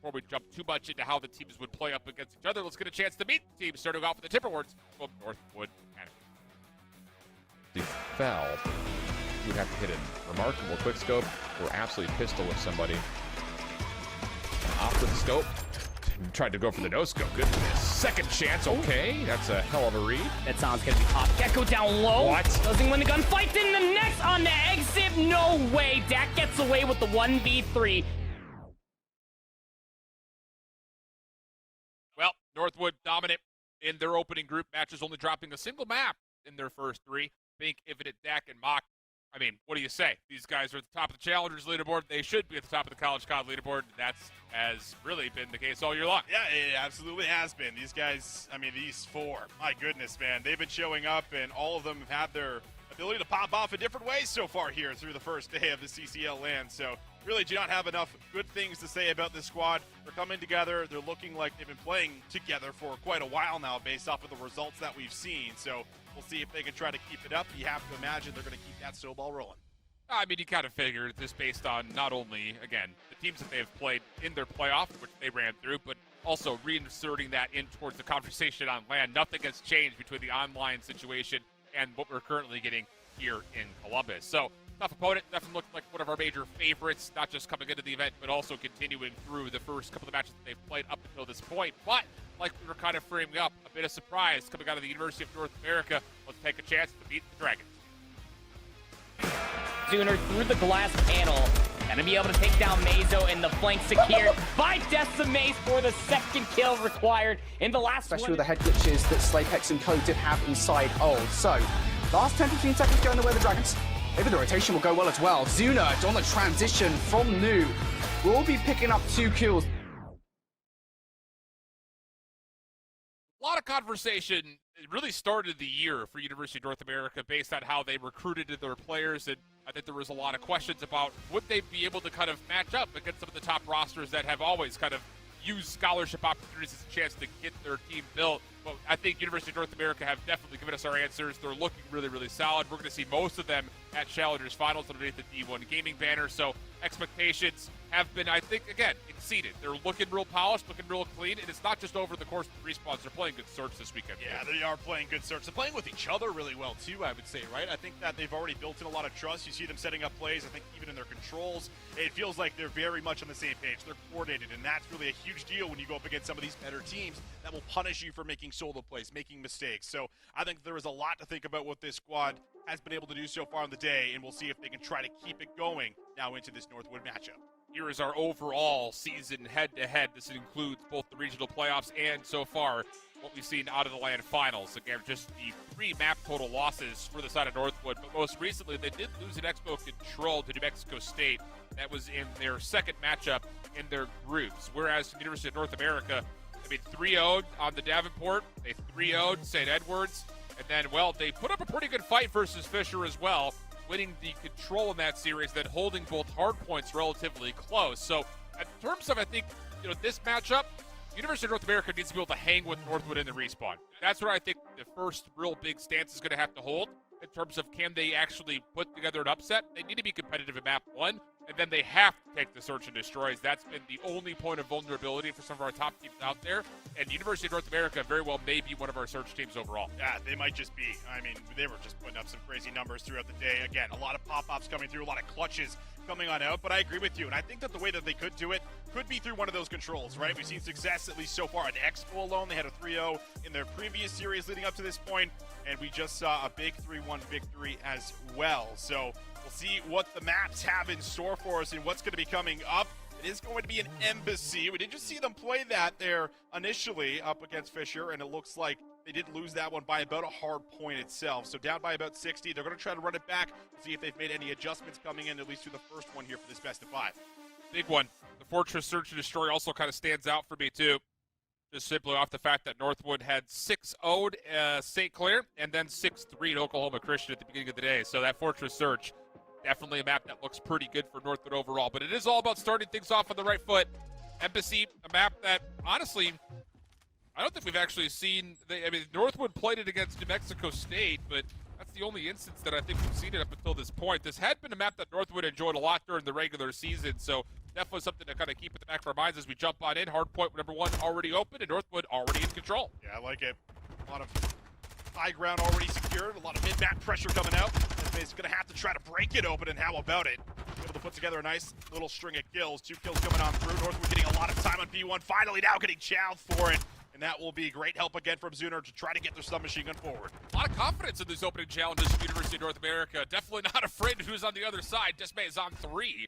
before we jump too much into how the teams would play up against each other, let's get a chance to meet the teams, starting off with the Timberwolves from Northwood Academy. The foul, you would have to hit a remarkable quick scope or absolutely pistol with somebody. Off with the scope. Tried to go for the no scope. Goodness. Second chance. Okay, that's a hell of a read. That sound's gonna be hot. Gecko down low. What? Doesn't win the gunfight. Then the next on the exit. No way. Dak gets away with the 1v3. Well, Northwood dominant in their opening group matches, only dropping a single map in their first three. Bink, Ividit, Dak, and Mock. I mean, what do you say? These guys are at the top of the Challengers leaderboard. They should be at the top of the College COD leaderboard. That's has really been the case all year long. Yeah, it absolutely has been. These guys, I mean, these four, my goodness, man. They've been showing up, and all of them have had their ability to pop off in different ways so far here through the first day of the CCL LAN. So really do not have enough good things to say about this squad. They're coming together. They're looking like they've been playing together for quite a while now based off of the results that we've seen. So we'll see if they can try to keep it up. You have to imagine they're going to keep that snowball rolling. I mean, you kind of figured this based on not only, again, the teams that they've played in their playoff, which they ran through, but also reinserting that in towards the conversation on LAN. Nothing has changed between the online situation and what we're currently getting here in Columbus. So, tough opponent, definitely looked like one of our major favorites, not just coming into the event, but also continuing through the first couple of matches that they've played up until this point. But, like we were kind of framing up, a bit of surprise coming out of the University of North America. Let's take a chance to beat the Dragons. Sooner through the glass panel. Gonna be able to take down Mazo, and the flank secured by Decimace for the second kill required in the last Especially one. with the head glitches that Slapex and Co did have inside ult. So, last 10-15 seconds going the way of the Dragons. Maybe the rotation will go well as well. Zunert on the transition from New will be picking up 2 kills. A lot of conversation. It really started the year for University of North America based on how they recruited their players, and I think there was a lot of questions about would they be able to kind of match up against some of the top rosters that have always kind of used scholarship opportunities as a chance to get their team built. But I think University of North America have definitely given us our answers. They're looking really, really solid. We're going to see most of them at Challengers Finals underneath the D1 Gaming banner. So expectations have been, I think, again, exceeded. They're looking real polished, looking real clean, and it's not just over the course of the respawns. They're playing good search this weekend. Yeah, they are playing good search. They're playing with each other really well, too, I would say, right? I think that they've already built in a lot of trust. You see them setting up plays, I think, even in their controls. It feels like they're very much on the same page. They're coordinated, and that's really a huge deal when you go up against some of these better teams that will punish you for making solo plays, making mistakes. So I think there is a lot to think about what this squad has been able to do so far on the day, and we'll see if they can try to keep it going now into this Northwood matchup. Here is our overall season head-to-head. This includes both the regional playoffs and, so far, what we've seen out of the LAN finals. Again, just the 3 map total losses for the side of Northwood, but most recently they did lose an Expo Control to New Mexico State. That was in their second matchup in their groups, whereas the University of North America, I mean, 3-0'd on the Davenport, they 3-0'd St. Edwards, and then, well, they put up a pretty good fight versus Fisher as well, winning the control in that series, then holding both hard points relatively close. So, in terms of, I think, this matchup, University of North America needs to be able to hang with Northwood in the respawn. That's where I think the first real big stance is going to have to hold in terms of can they actually put together an upset. They need to be competitive in map 1, and then they have to take the search and destroys. That's been the only point of vulnerability for some of our top teams out there. And University of North America very well may be one of our search teams overall. Yeah, they might just be. I mean, they were just putting up some crazy numbers throughout the day. Again, a lot of pop-ups coming through, a lot of clutches coming on out, but I agree with you. And I think that the way that they could do it could be through one of those controls, right? We've seen success, at least so far, at Expo alone. They had a 3-0 in their previous series leading up to this point, and we just saw a big 3-1 victory as well. So we'll see what the maps have in store for us and what's going to be coming up. It is going to be an embassy. We did just see them play that there initially up against Fisher, and it looks like they did lose that one by about a hard point itself. So down by about 60. They're going to try to run it back, see if they've made any adjustments coming in, at least through the first one here for this best of 5. Big one. The Fortress Search and Destroy also kind of stands out for me, too. Just simply off the fact that Northwood had 6-0'd St. Clair and then 6-3'd Oklahoma Christian at the beginning of the day. So that Fortress Search, definitely a map that looks pretty good for Northwood overall. But it is all about starting things off on the right foot. Embassy, a map that, honestly, I don't think we've actually seen. I mean, Northwood played it against New Mexico State, but that's the only instance that I think we've seen it up until this point. This had been a map that Northwood enjoyed a lot during the regular season, so definitely something to kind of keep in the back of our minds as we jump on in. Hardpoint number 1 already open, and Northwood already in control. Yeah, I like it. A lot of high ground already secured, a lot of mid-map pressure coming out. He's going to have to try to break it open, and how about it? Able to put together a nice little string of kills. 2 kills coming on through. Northwood getting a lot of time on P1, finally now getting chowed for it. And that will be great help again from Zuner to try to get their submachine gun forward. A lot of confidence in these opening challenges from University of North America. Definitely not afraid of who's on the other side. Desmay is on 3.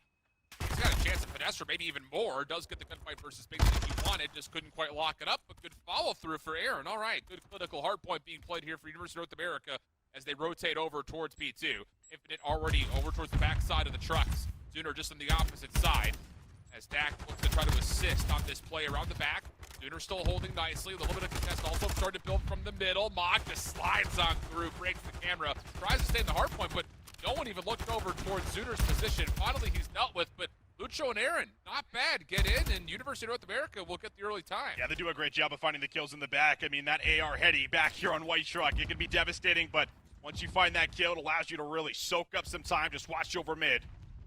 He's got a chance at finesse, or maybe even more. Does get the gunfight versus Big that he wanted, just couldn't quite lock it up, but good follow-through for Aaron. All right, good clinical hardpoint being played here for University of North America as they rotate over towards P2. Infinite already over towards the backside of the trucks. Zuner just on the opposite side as Dak looks to try to assist on this play around the back. Zuner still holding nicely, a little bit of contest also starting to build from the middle. Mock just slides on through, breaks the camera, tries to stay in the hard point, but no one even looked over towards Zuner's position. Finally, he's dealt with, but Lucho and Aaron, not bad. Get in, and University of North America will get the early time. Yeah, they do a great job of finding the kills in the back. I mean, that AR heady back here on White Truck, it can be devastating, but once you find that kill, it allows you to really soak up some time. Just watch over mid.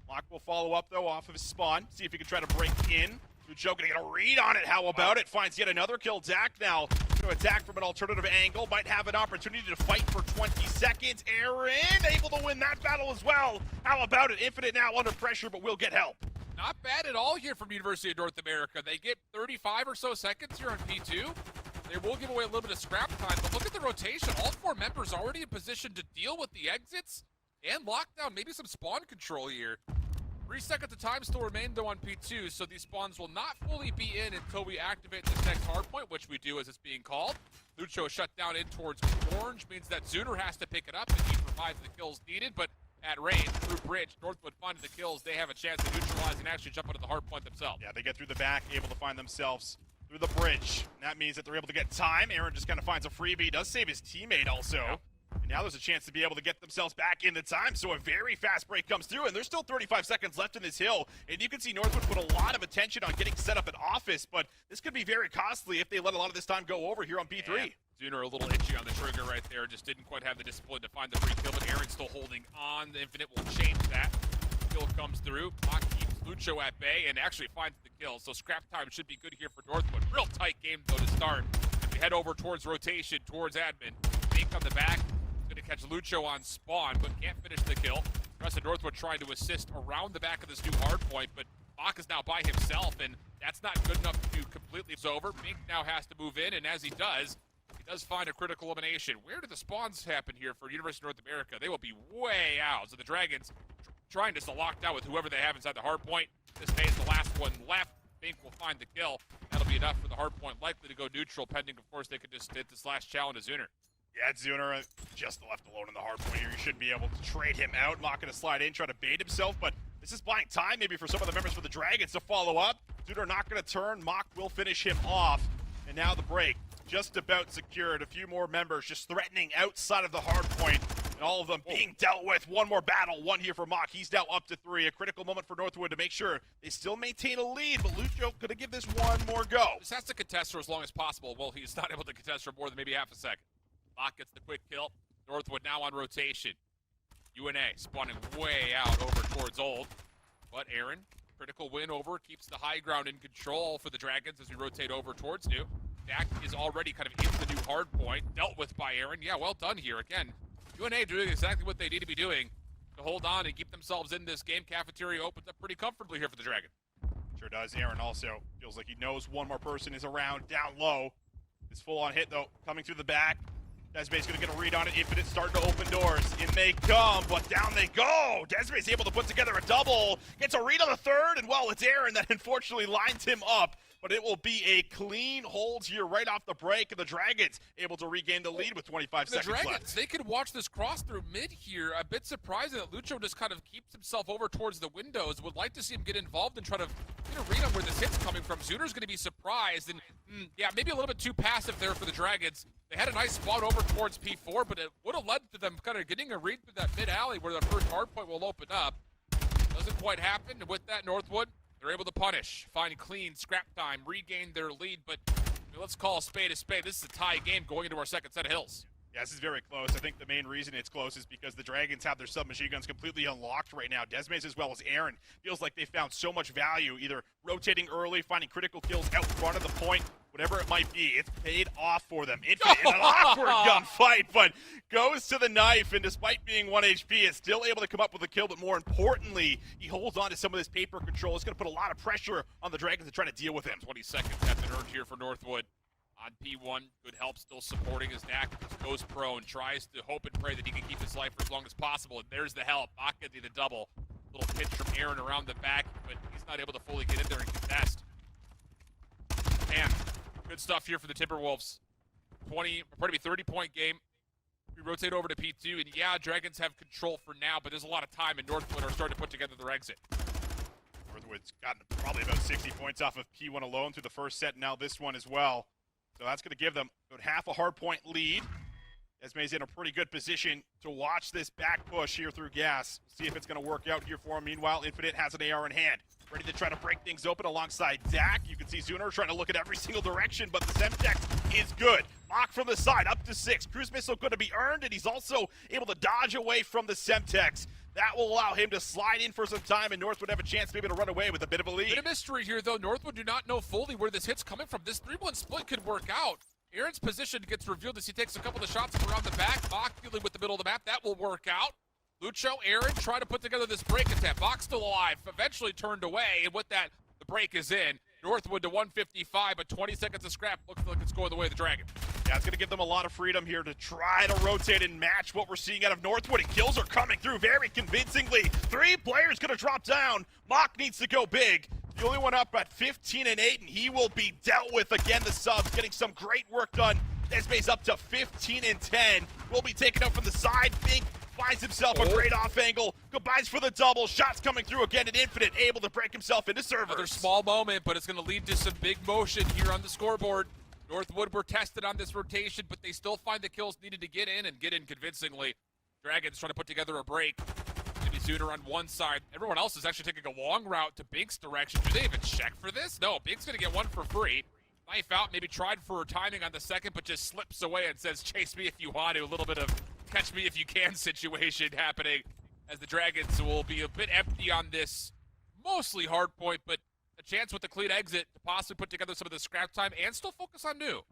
Mock will follow up, though, off of his spawn. See if he can try to break in. Lucho gonna get a read on it. How about it? Finds yet another kill. Dak now to attack from an alternative angle. Might have an opportunity to fight for 20 seconds. Aaron able to win that battle as well. How about it? Infinite now under pressure, but will get help. Not bad at all here from University of North America. They get 35 or so seconds here on P2. They will give away a little bit of scrap time, but look at the rotation. All 4 members already in position to deal with the exits and lockdown, maybe some spawn control here. 3 seconds of time still remain, though, on P2, so these spawns will not fully be in until we activate this next hardpoint, which we do as it's being called. Lucho shut down in towards orange, means that Zuner has to pick it up, and he provides the kills needed, but at range, through bridge, Northwood finding the kills. They have a chance to neutralize and actually jump onto the hardpoint themselves. Yeah, they get through the back, able to find themselves through the bridge. And that means that they're able to get time. Aaron just kind of finds a freebie, does save his teammate also. Yeah. And now there's a chance to be able to get themselves back into time. So a very fast break comes through, and there's still 35 seconds left in this hill. And you can see Northwood put a lot of attention on getting set up an office, but this could be very costly if they let a lot of this time go over here on P3. Yeah. Zuner a little itchy on the trigger right there, just didn't quite have the discipline to find the free kill, but Aaron's still holding on. The Infinite will change that. Kill comes through. Mock keeps Lucho at bay and actually finds the kill, so scrap time should be good here for Northwood. Real tight game, though, to start. As we head over towards rotation, towards admin. Fake on the back. Going to catch Lucho on spawn, but can't finish the kill. The rest of Northwood trying to assist around the back of this new hardpoint, but Mock is now by himself, and that's not good enough to completely. It's over. Mink now has to move in, and as he does find a critical elimination. Where do the spawns happen here for University of North America? They will be way out. So the Dragons trying just to lock down with whoever they have inside the hard point. This May is the last one left. Fink will find the kill. That'll be enough for the hard point. Likely to go neutral, pending, of course, they could just hit this last challenge to Zuner. Yeah, Zuner just left alone in the hard point here. You shouldn't be able to trade him out. Mock gonna slide in, try to bait himself, but this is buying time maybe for some of the members for the Dragons to follow up. Zuner not gonna turn. Mock will finish him off. And now the break. Just about secured. A few more members just threatening outside of the hard point, and all of them being dealt with. One more battle, one here for Mock. He's now up to 3. A critical moment for Northwood to make sure they still maintain a lead, but Lucho could have give this one more go. Just has to contest for as long as possible. Well, he's not able to contest for more than maybe half a second. Mock gets the quick kill. Northwood now on rotation. UONA spawning way out over towards old, but Aaron, critical win over, keeps the high ground in control for the Dragons as we rotate over towards new. Dak is already kind of in the new hard point, dealt with by Aaron. Yeah, well done here. Again, UONA doing exactly what they need to be doing to hold on and keep themselves in this game. Cafeteria opens up pretty comfortably here for the Dragon. Sure does. Aaron also feels like he knows one more person is around down low. This full-on hit, though, coming through the back. Desmey's going to get a read on it. Infinite starting to open doors. In they come, but down they go. Desmey's able to put together a double. Gets a read on the third, and, well, it's Aaron that unfortunately lines him up. But it will be a clean hold here right off the break, and the Dragons able to regain the lead with 25 seconds left. The Dragons, they could watch this cross through mid here. A bit surprising that Lucho just kind of keeps himself over towards the windows. Would like to see him get involved and try to get a read on where this hit's coming from. Zuner's going to be surprised, and yeah, maybe a little bit too passive there for the Dragons. They had a nice spot over towards P4, but it would have led to them kind of getting a read through that mid alley where the first hard point will open up. Doesn't quite happen. With that, Northwood, they're able to punish, find clean scrap time, regain their lead, but let's call a spade a spade. This is a tie game going into our second set of hills. Yeah, this is very close. I think the main reason it's close is because the Dragons have their submachine guns completely unlocked right now. Desmaze as well as Aaron feels like they found so much value, either rotating early, finding critical kills out front of the point, whatever it might be. It's paid off for them. Infinite in an awkward gunfight, but goes to the knife, and despite being 1 HP, is still able to come up with a kill, but more importantly, he holds on to some of this paper control. It's going to put a lot of pressure on the Dragons to try to deal with him. 20 seconds have been earned here for Northwood. On P1, good help still supporting his Dak. Goes prone, tries to hope and pray that he can keep his life for as long as possible. And there's the help. Bach getting the double. Little pitch from Aaron around the back, but he's not able to fully get in there and contest. Man, good stuff here for the Timberwolves. 30-point game. We rotate over to P2, and yeah, Dragons have control for now, but there's a lot of time, and Northwood are starting to put together their exit. Northwood's gotten probably about 60 points off of P1 alone through the first set, and now this one as well. So that's going to give them about half a hard point lead. Esme's in a pretty good position to watch this back push here through gas. See if it's going to work out here for him. Meanwhile, Infinite has an AR in hand, ready to try to break things open alongside Dak. You can see Zuner trying to look at every single direction, but the Semtex is good. Mock from the side, up to 6. Cruise missile going to be earned, and he's also able to dodge away from the Semtex. That will allow him to slide in for some time, and Northwood have a chance maybe to run away with a bit of a lead. Bit of mystery here, though. Northwood do not know fully where this hit's coming from. This 3-1 split could work out. Aaron's position gets revealed as he takes a couple of shots around the back. Bach dealing with the middle of the map. That will work out. Lucho, Aaron try to put together this break attempt. Bach still alive, eventually turned away, and with that, the break is in. Northwood to 155, but 20 seconds of scrap. Looks like it's going the way of the Dragon. Yeah, it's going to give them a lot of freedom here to try to rotate and match what we're seeing out of Northwood. And kills are coming through very convincingly. 3 players going to drop down. Mock needs to go big. The only one up at 15 and 8, and he will be dealt with. Again, the subs getting some great work done. Desma's up to 15 and 10. Will be taken out from the side. Fink finds himself a great off angle. Combines for the double. Shots coming through again at Infinite. Able to break himself into servers. Another small moment, but it's going to lead to some big motion here on the scoreboard. Northwood were tested on this rotation, but they still find the kills needed to get in and get in convincingly. Dragons trying to put together a break. Maybe Zuner on one side. Everyone else is actually taking a long route to Bink's direction. Do they even check for this? No, Bink's going to get one for free. Knife out, maybe tried for timing on the second, but just slips away and says, chase me if you want to. A little bit of catch me if you can situation happening as the Dragons will be a bit empty on this mostly hard point, but a chance with the clean exit to possibly put together some of the scrap time and still focus on new.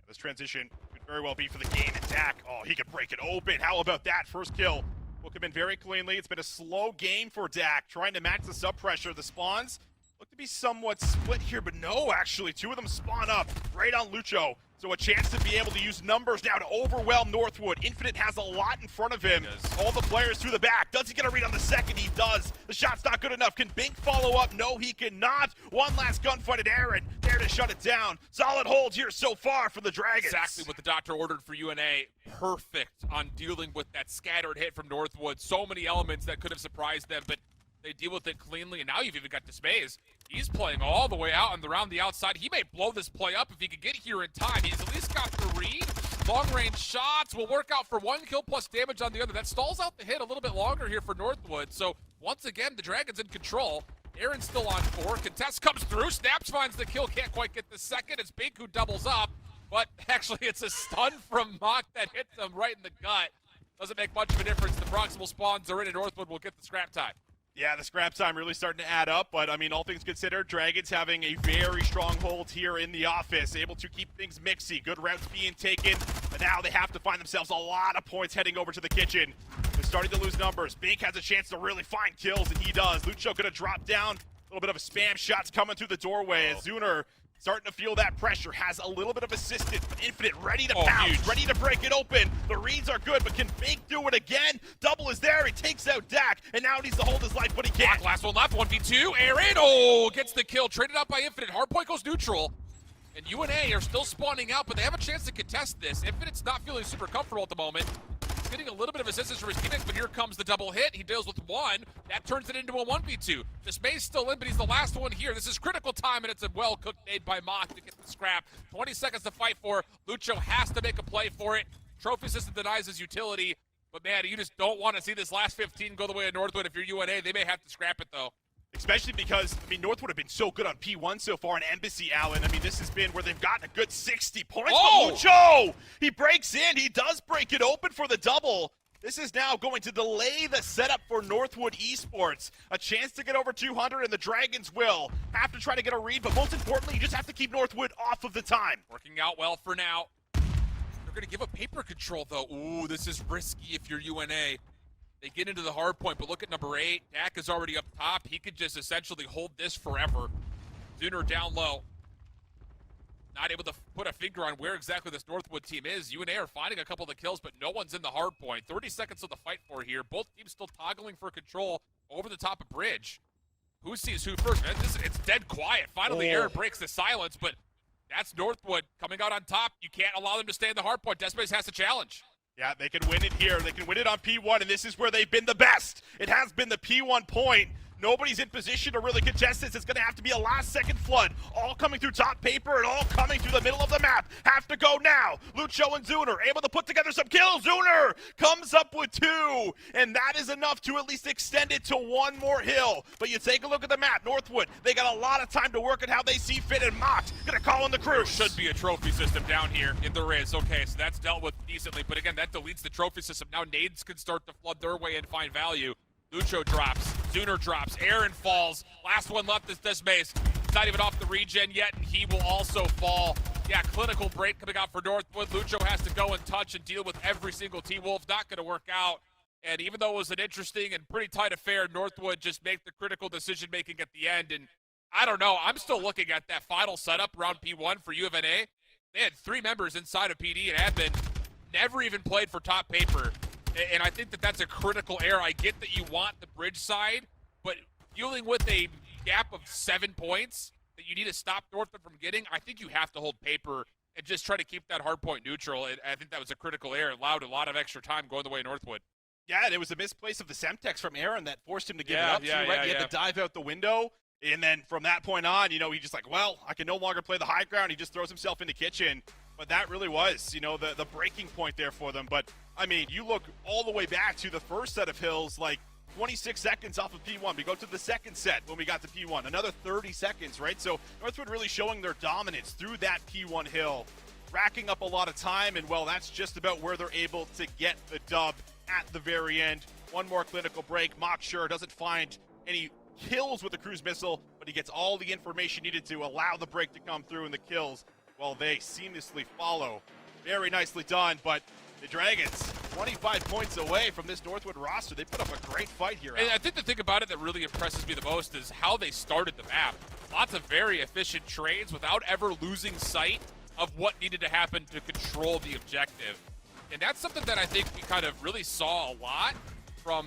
This transition could very well be for the game. And Dak, oh, he could break it open. How about that? First kill will come in very cleanly. It's been a slow game for Dak, trying to match the sub pressure. The spawns look to be somewhat split here, but no, actually. 2 of them spawn up right on Lucho. So a chance to be able to use numbers now to overwhelm Northwood. Infinite has a lot in front of him. All the players through the back. Does he get a read on the second? He does. The shot's not good enough. Can Bink follow up? No, he cannot. One last gunfight at Aaron. There to shut it down. Solid hold here so far for the Dragons. Exactly what the doctor ordered for UNA. Perfect on dealing with that scattered hit from Northwood. So many elements that could have surprised them, but they deal with it cleanly, and now you've even got Desmaze. He's playing all the way out and around the outside. He may blow this play up if he could get here in time. He's at least got the read. Long-range shots will work out for 1 kill plus damage on the other. That stalls out the hit a little bit longer here for Northwood. So, once again, the Dragons in control. Aaron's still on 4. Contest comes through. Snaps finds the kill. Can't quite get the second. It's Bink who doubles up. But, actually, it's a stun from Mock that hits him right in the gut. Doesn't make much of a difference. The proximal spawns are in, and Northwood will get the scrap time. Yeah, the scrap time really starting to add up, but I mean, all things considered, Dragons having a very strong hold here in the office, able to keep things mixy, good routes being taken, but now they have to find themselves a lot of points heading over to the kitchen. They're starting to lose numbers. Bink has a chance to really find kills, and he does. Lucho gonna drop down, a little bit of a spam shots coming through the doorway as Zuner starting to feel that pressure, has a little bit of assistance, but Infinite ready to pounce, huge. ready to break it open. The reads are good, but can Bink do it again? Double is there, he takes out Dak, and now needs to hold his life, but he can't. Last one left, 1v2. Aaron, gets the kill, traded out by Infinite. Hardpoint goes neutral. And UNA are still spawning out, but they have a chance to contest this. Infinite's not feeling super comfortable at the moment. He's getting a little bit of assistance from his teammates, but here comes the double hit. He deals with 1. That turns it into a 1v2. Desma's still in, but he's the last one here. This is critical time, and it's a well-cooked nade by Mock to get the scrap. 20 seconds to fight for. Lucho has to make a play for it. Trophy system denies his utility. But, man, you just don't want to see this last 15 go the way of Northwood. If you're UNA, they may have to scrap it, though. Especially because, I mean, Northwood have been so good on P1 so far in Embassy, Allen. I mean, this has been where they've gotten a good 60 points. Oh! But Lucho, he breaks in. He does break it open for the double. This is now going to delay the setup for Northwood Esports. A chance to get over 200, and the Dragons will have to try to get a read. But most importantly, you just have to keep Northwood off of the time. Working out well for now. They're going to give up paper control, though. Ooh, this is risky if you're UNA. They get into the hard point, but look at number 8. Dak is already up top. He could just essentially hold this forever. Zooner down low. Not able to put a finger on where exactly this Northwood team is. UNA are finding a couple of the kills, but no one's in the hard point. 30 seconds of the fight for here. Both teams still toggling for control over the top of bridge. Who sees who first? Man, it's dead quiet. Finally, Aaron breaks the silence, but that's Northwood coming out on top. You can't allow them to stay in the hard point. Desmaze has to challenge. Yeah, they can win it here. They can win it on P1, and this is where they've been the best. It has been the P1 point. Nobody's in position to really contest this. It's going to have to be a last-second flood. All coming through top paper and all coming through the middle of the map. Have to go now. Lucho and Zooner able to put together some kills. Zooner comes up with 2, and that is enough to at least extend it to 1 more hill. But you take a look at the map. Northwood, they got a lot of time to work at how they see fit, and Mox going to call in the crew. Should be a trophy system down here in the Riz. Okay, so that's dealt with decently, but again, that deletes the trophy system. Now nades can start to flood their way and find value. Lucho drops, Zooner drops, Aaron falls. Last one left is Desmaze. He's not even off the regen yet, and he will also fall. Yeah, clinical break coming out for Northwood. Lucho has to go and touch and deal with every single T-Wolf. Not going to work out. And even though it was an interesting and pretty tight affair, Northwood just make the critical decision-making at the end. And I don't know, I'm still looking at that final setup around P1 for U of NA. They had 3 members inside of PD and admin, never even played for top paper. And I think that that's a critical error. I get that you want the bridge side, but dealing with a gap of 7 points that you need to stop Northwood from getting, I think you have to hold paper and just try to keep that hard point neutral. And I think that was a critical error. It allowed a lot of extra time going the way of Northwood. Yeah, and it was a misplace of the Semtex from Aaron that forced him to give it up. He had to dive out the window. And then from that point on, you know, he just like, well, I can no longer play the high ground. He just throws himself in the kitchen. But that really was, you know, the breaking point there for them. But, I mean, you look all the way back to the first set of hills, like 26 seconds off of P1. We go to the second set when we got to P1. Another 30 seconds, right? So Northwood really showing their dominance through that P1 hill, racking up a lot of time. And, well, that's just about where they're able to get the dub at the very end. One more clinical break. Mocksure doesn't find any kills with the cruise missile, but he gets all the information needed to allow the break to come through, and the kills, well, they seamlessly follow. Very nicely done, but the Dragons 25 points away from this Northwood roster. They put up a great fight here. And I think the thing about it that really impresses me the most is how they started the map. Lots of very efficient trades without ever losing sight of what needed to happen to control the objective. And that's something that I think we kind of really saw a lot from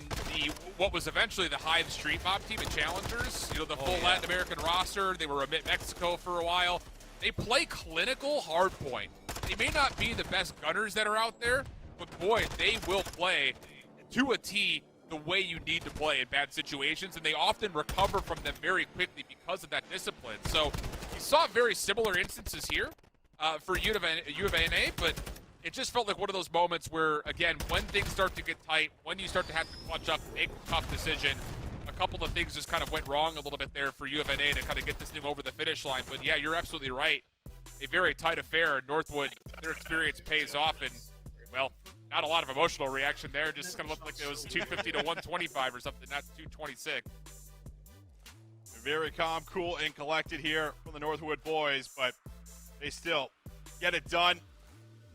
what was eventually the Hive Street Mob team and Challengers. You know, the full Latin American roster. They were a Mexico for a while. They play clinical hardpoint. They may not be the best gunners that are out there, but boy, they will play to a T the way you need to play in bad situations, and they often recover from them very quickly because of that discipline. So you saw very similar instances here for U of NA, but it just felt like one of those moments where, again, when things start to get tight, when you start to have to clutch up, make a tough decision, a couple of things just kind of went wrong a little bit there for U of NA to kind of get this thing over the finish line. But yeah, you're absolutely right. A very tight affair. Northwood, their experience pays off, and, well, not a lot of emotional reaction there. Just kind of looked like it was 250 to 125 or something, not 226. Very calm, cool, and collected here from the Northwood boys, but they still get it done.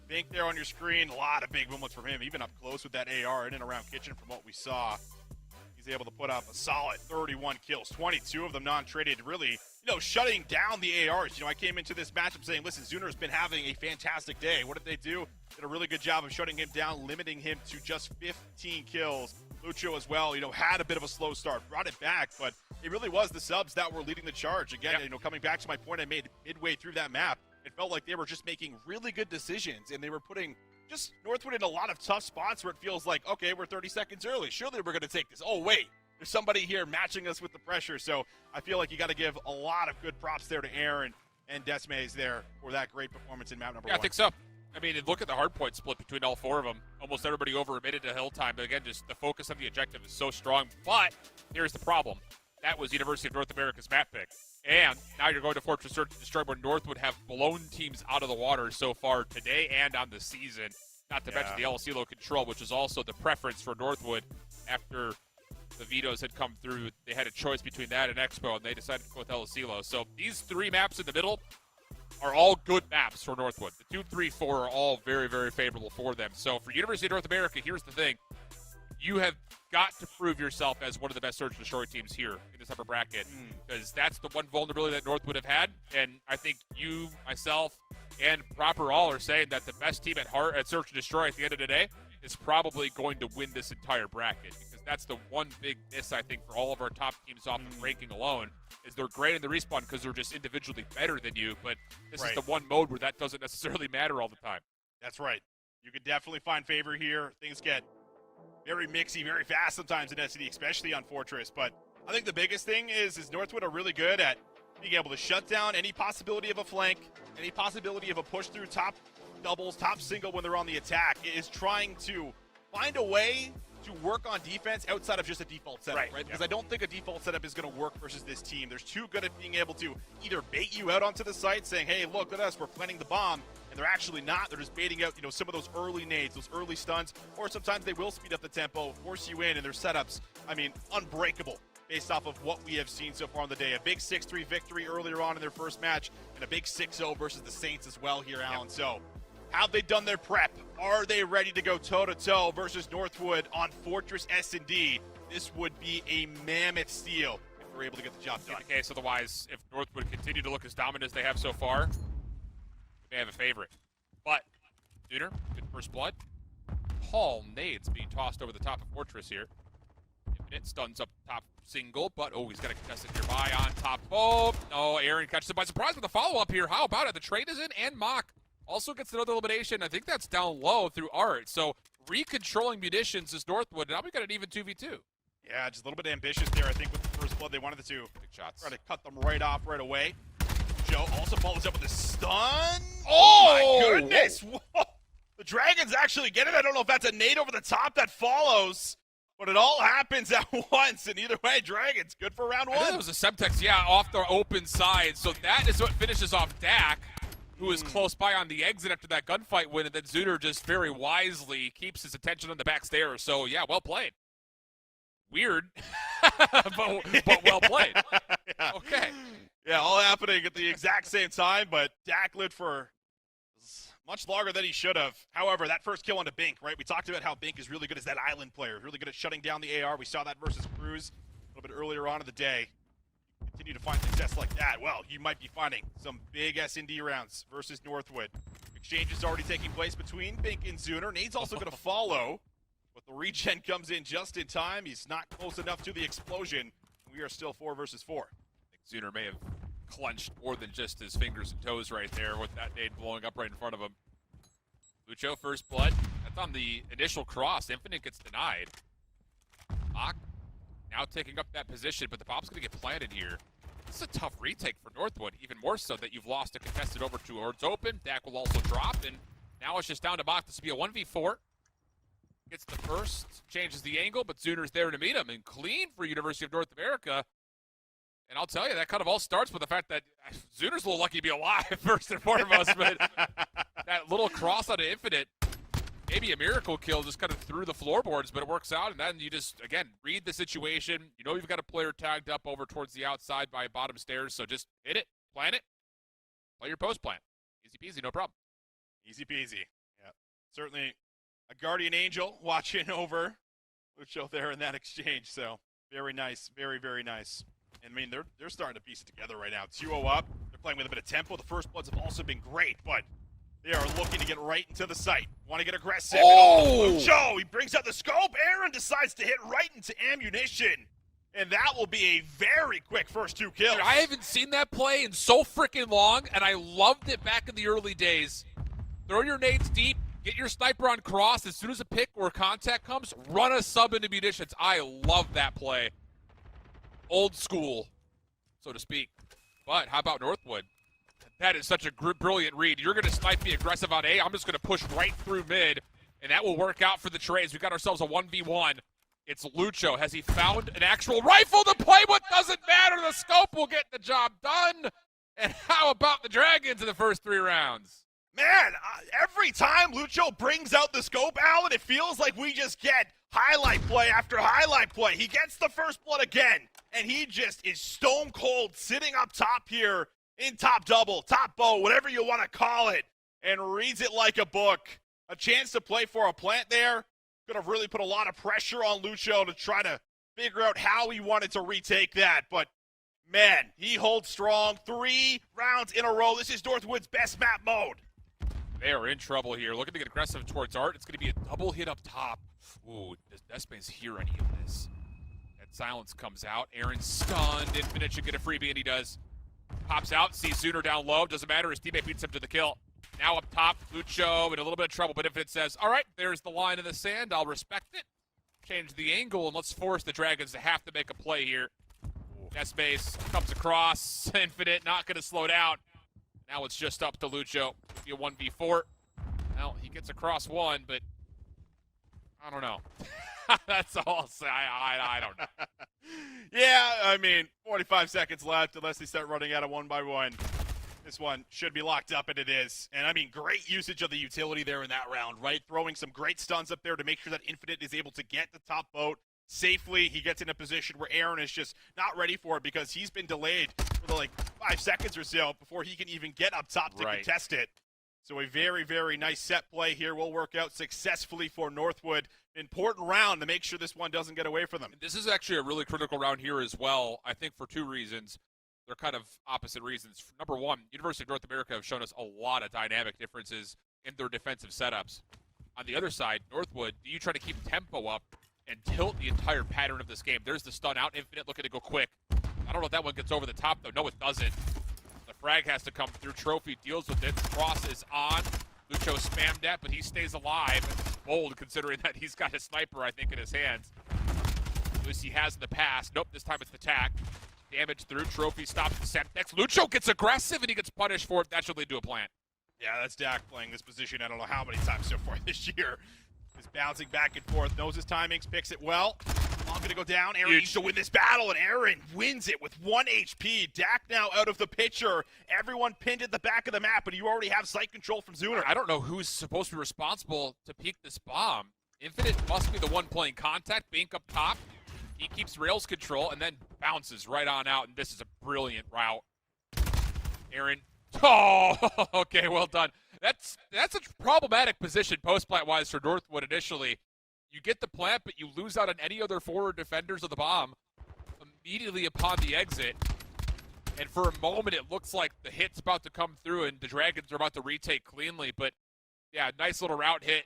Bink there on your screen, a lot of big moments from him, even up close with that AR in and around kitchen from what we saw. He's able to put up a solid 31 kills, 22 of them non-traded, really, you know, shutting down the ARs. You know, I came into this matchup saying, listen, Zooner's been having a fantastic day. What did they do? Did a really good job of shutting him down, limiting him to just 15 kills. Lucho as well, you know, had a bit of a slow start, brought it back, but it really was the subs that were leading the charge. Again, you know, coming back to my point I made midway through that map, it felt like they were just making really good decisions, and they were putting just Northwood in a lot of tough spots where it feels like, okay, we're 30 seconds early. Surely we're going to take this. Oh, wait, there's somebody here matching us with the pressure. So I feel like you got to give a lot of good props there to Aaron and Desmaze there for that great performance in map number 1. I think so. I mean, look at the hardpoint split between all 4 of them. Almost everybody over a minute to hill time. But again, just the focus of the objective is so strong. But here's the problem. That was University of North America's map pick. And now you're going to Fortress Search and Destroy, where Northwood have blown teams out of the water so far today and on the season. Not to mention the LCLO control, which is also the preference for Northwood after the vetoes had come through. They had a choice between that and Expo, and they decided to go with LCLO. So these 3 maps in the middle are all good maps for Northwood. The 2, 3, 4 are all very, very favorable for them. So for University of North America, here's the thing. You have got to prove yourself as one of the best search and destroy teams here in this upper bracket, because that's the one vulnerability that Northwood have had. And I think you, myself, and Proper all are saying that the best team at search and destroy at the end of the day is probably going to win this entire bracket, because that's the one big miss, I think, for all of our top teams off the ranking alone, is they're great in the respawn because they're just individually better than you, but this is the one mode where that doesn't necessarily matter all the time. That's right. You can definitely find favor here. Things get very mixy, very fast sometimes in SCD, especially on Fortress. But I think the biggest thing is Northwood are really good at being able to shut down any possibility of a flank, any possibility of a push through top doubles, top single when they're on the attack. It is trying to find a way to work on defense outside of just a default setup, right? Because I don't think a default setup is going to work versus this team. They're too good at being able to either bait you out onto the site saying, hey, look at us, we're planting the bomb, and they're actually not. They're just baiting out, some of those early nades, those early stuns, or sometimes they will speed up the tempo, force you in, and their setups, unbreakable based off of what we have seen so far on the day. A big 6-3 victory earlier on in their first match, and a big 6-0 versus the Saints as well here, Alan. So have they done their prep? Are they ready to go toe-to-toe versus Northwood on Fortress S&D? This would be a mammoth steal if we're able to get the job done. In the case, otherwise, if Northwood continue to look as dominant as they have so far, they may have a favorite. But Dooner, good first blood. Paul nades being tossed over the top of Fortress here. Infinite stuns up top single, but he's got a contestant nearby on top. Oh, no, Aaron catches it by surprise with a follow-up here. How about it? The trade is in, and Mock also gets another elimination. I think that's down low through Art. So recontrolling munitions is Northwood. Now we got an even 2v2. Yeah, just a little bit ambitious there, I think, with the first blood. They wanted to big shots. Try to cut them right off right away. Joe also follows up with a stun. Oh, my goodness. Whoa. The Dragons actually get it. I don't know if that's a nade over the top that follows, but it all happens at once. And either way, Dragons, good for round 1. I think it was a Semtex, off the open side. So that is what finishes off Dak, who is close by on the exit after that gunfight win, and then Zuner just very wisely keeps his attention on the back stairs. So, yeah, well played. Weird, but well played. Yeah. Okay. Yeah, all happening at the exact same time, but Dak lived for much longer than he should have. However, that first kill onto Bink, right? We talked about how Bink is really good as that island player, really good at shutting down the AR. We saw that versus Cruz a little bit earlier on in the day. Continue to find success like that, well, you might be finding some big S&D rounds versus Northwood. Exchange is already taking place between Bink and Zuner. Nade's also going to follow, but the regen comes in just in time. He's not close enough to the explosion. We are still 4 versus 4. I think Zuner may have clenched more than just his fingers and toes right there with that nade blowing up right in front of him. Lucho, first blood. That's on the initial cross. Infinite gets denied. Mock now taking up that position, but the bomb's going to get planted here. This is a tough retake for Northwood, even more so that you've lost a contested over to Ord's open. Dak will also drop, and now it's just down to Mock. This will be a 1v4. Gets the first, changes the angle, but Zuner's there to meet him, and clean for University of North America. And I'll tell you, that kind of all starts with the fact that Zuner's a little lucky to be alive, first and foremost, but that little cross out of Infinite, maybe a miracle kill just kind of through the floorboards, but it works out, and then you just, again, read the situation. You know you've got a player tagged up over towards the outside by bottom stairs, so just hit it, plan it, play your post plan. Easy peasy, no problem. Easy peasy. Yeah, certainly a guardian angel watching over Lucho there in that exchange, so very nice, very, very nice. And they're starting to piece it together right now. 2-0 up. They're playing with a bit of tempo. The first bloods have also been great, but they are looking to get right into the site. Want to get aggressive. Oh! Lucho, he brings out the scope. Aaron decides to hit right into ammunition. And that will be a very quick first 2 kills. Dude, I haven't seen that play in so freaking long, and I loved it back in the early days. Throw your nades deep. Get your sniper on cross. As soon as a pick or contact comes, run a sub into munitions. I love that play. Old school, so to speak. But how about Northwood? That is such a brilliant read. You're going to snipe me aggressive on A. I'm just going to push right through mid, and that will work out for the trades. We got ourselves a 1v1 It's Lucho. Has he found an actual rifle to play with? Doesn't matter. The scope will get the job done. And how about the Dragons in the first 3 rounds? Man, every time Lucho brings out the scope, Alan, it feels like we just get highlight play after highlight play. He gets the first blood again, and he just is stone cold sitting up top here in top double, top bow, whatever you want to call it, and reads it like a book. A chance to play for a plant there. Could have really put a lot of pressure on Lucho to try to figure out how he wanted to retake that, but man, he holds strong. 3 rounds in a row. This is Northwood's best map mode. They are in trouble here. Looking to get aggressive towards Art. It's going to be a double hit up top. Ooh, does Despace hear any of this? That silence comes out. Aaron stunned. Infinite should get a freebie, and he does. Pops out, sees Zuner down low. Doesn't matter. His teammate beats him to the kill. Now up top, Lucho in a little bit of trouble, but Infinite says, all right, there's the line in the sand. I'll respect it. Change the angle, and let's force the Dragons to have to make a play here. Despace comes across. Infinite not going to slow down. Now it's just up to Lucho. Be a 1v4. Well, he gets across one, but I don't know. That's all I'll say. I don't know. Yeah, I mean, 45 seconds left unless they start running out of 1x1. This one should be locked up, and it is. And I mean, great usage of the utility there in that round, right? Throwing some great stuns up there to make sure that Infinite is able to get the top boat safely. He gets in a position where Aaron is just not ready for it because he's been delayed for like 5 seconds or so before he can even get up top to contest it. So a very, very nice set play here will work out successfully for Northwood. Important round to make sure this one doesn't get away from them. This is actually a really critical round here as well, I think for 2 reasons. They're kind of opposite reasons. Number one, University of North America have shown us a lot of dynamic differences in their defensive setups. On the other side, Northwood, do you try to keep tempo up and tilt the entire pattern of this game? There's the stun out. Infinite looking to go quick. I don't know if that one gets over the top, though. No, it doesn't. The frag has to come through. Trophy deals with it. Cross is on. Lucho spammed that, but he stays alive. It's bold considering that he's got a sniper, I think, in his hands. Lucy has in the past. Nope, this time it's the tack. Damage through. Trophy stops the Semtex. Lucho gets aggressive, and he gets punished for it. That should lead to a plant. Yeah, that's Dak playing this position I don't know how many times so far this year. He's bouncing back and forth, knows his timings, picks it well. Long gonna go down. Aaron needs to win this battle, and Aaron wins it with 1 HP. Dak now out of the picture. Everyone pinned at the back of the map, but you already have site control from Zuner. I don't know who's supposed to be responsible to peek this bomb. Infinite must be the one playing contact. Bink up top. He keeps rails control and then bounces right on out, and this is a brilliant route. Aaron. Oh, okay, well done. That's a problematic position post-plant-wise for Northwood initially. You get the plant, but you lose out on any other forward defenders of the bomb immediately upon the exit. And for a moment, it looks like the hit's about to come through and the Dragons are about to retake cleanly. But, yeah, nice little route hit.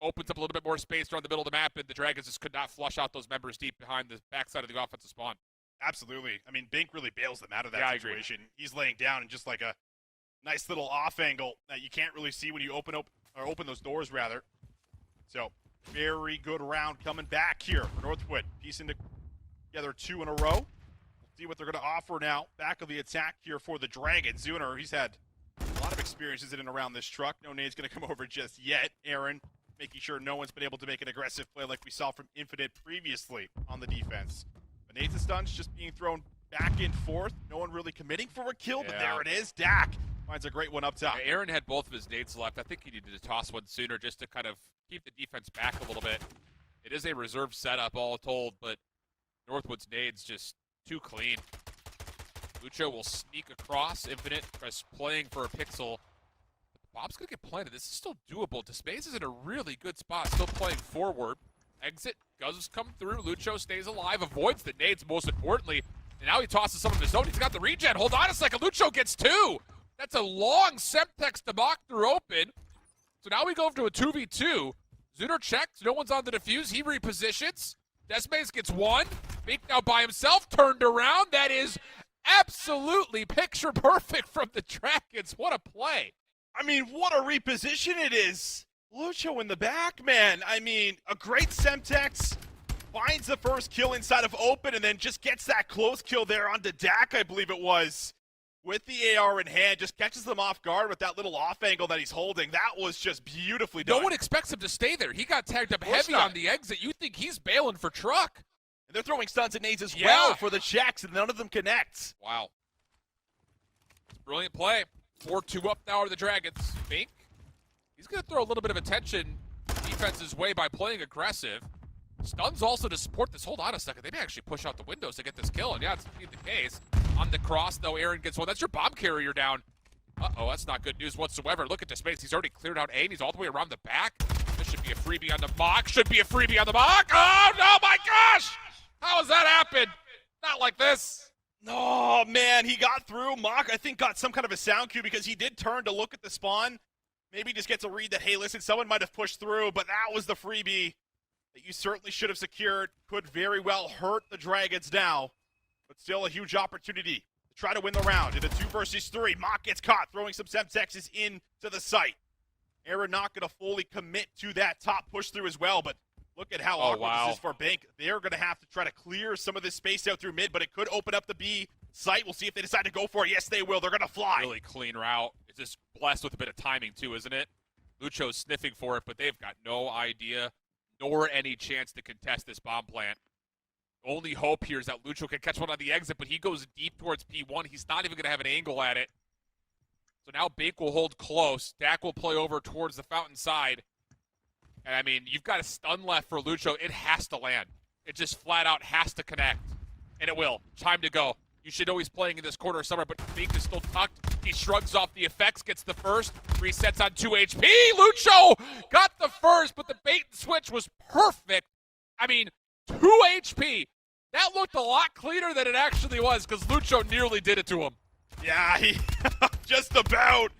Opens up a little bit more space around the middle of the map, and the Dragons just could not flush out those members deep behind the backside of the offensive spawn. Absolutely. I mean, Bink really bails them out of that situation. He's laying down in just like a nice little off angle that you can't really see when you open those doors, rather. So, very good round coming back here for Northwood. Piecing together 2 in a row. We'll see what they're going to offer now. Back of the attack here for the Dragons. Zuner, he's had a lot of experiences in and around this truck. No nade's going to come over just yet. Aaron making sure no one's been able to make an aggressive play like we saw from Infinite previously on the defense. But nades and stuns just being thrown back and forth. No one really committing for a kill, but there it is. Dak finds a great one up top. Aaron had both of his nades left. I think he needed to toss one sooner just to kind of keep the defense back a little bit. It is a reserve setup all told, but Northwood's nades just too clean. Lucho will sneak across. Infinite tries playing for a pixel. Bob's going to get planted. This is still doable. Despace is in a really good spot, still playing forward. Exit, does come through. Lucho stays alive, avoids the nades most importantly. And now he tosses some of his own. He's got the regen. Hold on a second. Lucho gets 2. That's a long Semtex to mock through open. So now we go to a 2v2. Zuner checks. No one's on the defuse. He repositions. Despace gets 1. Bink now by himself. Turned around. That is absolutely picture perfect from the Dragons. What a play. I mean, what a reposition it is. Lucho in the back, man. I mean, a great Semtex. Finds the first kill inside of open and then just gets that close kill there onto Dak, I believe it was. with the AR in hand, just catches them off guard with that little off angle that he's holding. That was just beautifully done. No one expects him to stay there. He got tagged up Of course heavy not. on the exit. You think he's bailing for truck. And they're throwing stuns and nades as Yeah. well for the checks, and none of them connect. Wow. It's a brilliant play. 4-2 up now are the Dragons. Fink. He's going to throw a little bit of attention defense's way by playing aggressive. Stuns also to support this. Hold on a second. They may actually push out the windows to get this kill, and yeah, it's indeed the case. On the cross, though, Aaron gets one. That's your bomb carrier down. Uh-oh, that's not good news whatsoever. Look at the space. He's already cleared out A, and he's all the way around the back. This should be a freebie on the mock. Should be a freebie on the mock. Oh, no, my gosh! How has that happened? Not like this. Oh, man, he got through. Mock, I think, got some kind of a sound cue because he did turn to look at the spawn. Maybe just gets a read that, hey, listen, someone might have pushed through, but that was the freebie that you certainly should have secured. Could very well hurt the Dragons now, but still a huge opportunity to try to win the round in a 2 versus 3. Mock gets caught throwing some Semtexes into the site. Aaron not going to fully commit to that top push through as well, but look at how awkward this is for Bank. They're going to have to try to clear some of this space out through mid, but it could open up the B site. We'll see if they decide to go for it. Yes, they will. They're going to fly. Really clean route. It's just blessed with a bit of timing, too, isn't it? Lucho's sniffing for it, but they've got no idea nor any chance to contest this bomb plant. Only hope here is that Lucho can catch one on the exit, but he goes deep towards P1. He's not even going to have an angle at it. So now Bake will hold close. Dak will play over towards the fountain side. And, I mean, you've got a stun left for Lucho. It has to land. It just flat out has to connect. And it will. Time to go. You should know he's playing in this corner somewhere, but Bake is still tucked. He shrugs off the effects, gets the first, resets on 2 HP. Lucho got the first, but the bait and switch was perfect. I mean, 2 HP. That looked a lot cleaner than it actually was because Lucho nearly did it to him. Yeah, he just about.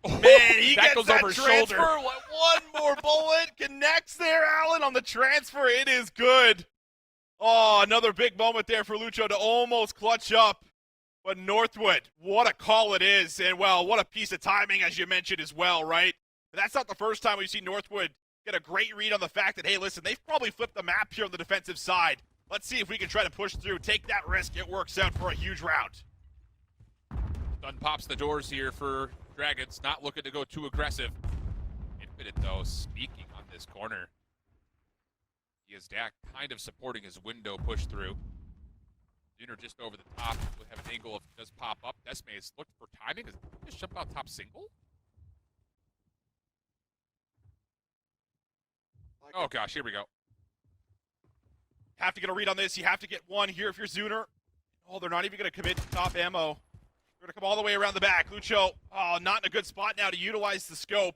Man, he that gets goes that over his transfer. shoulder. One more bullet connects there, Allen, on the transfer. It is good. Oh, another big moment there for Lucho to almost clutch up. But Northwood, what a call it is. And, well, what a piece of timing, as you mentioned as well, right? But that's not the first time we've seen Northwood get a great read on the fact that, hey, listen, they've probably flipped the map here on the defensive side. Let's see if we can try to push through, take that risk. It works out for a huge round. Stun pops the doors here for Dragons, not looking to go too aggressive. Infinite, though, speaking on this corner. He is Dak kind of supporting his window push through. Junior just over the top. We'll have an angle if it does pop up. Desmae's looking for timing. Is he just jump out top single? Oh, gosh, here we go. Have to get a read on this. You have to get one here if you're Zuner. Oh, they're not even going to commit to top ammo. They're going to come all the way around the back. Lucho, oh, not in a good spot now to utilize the scope.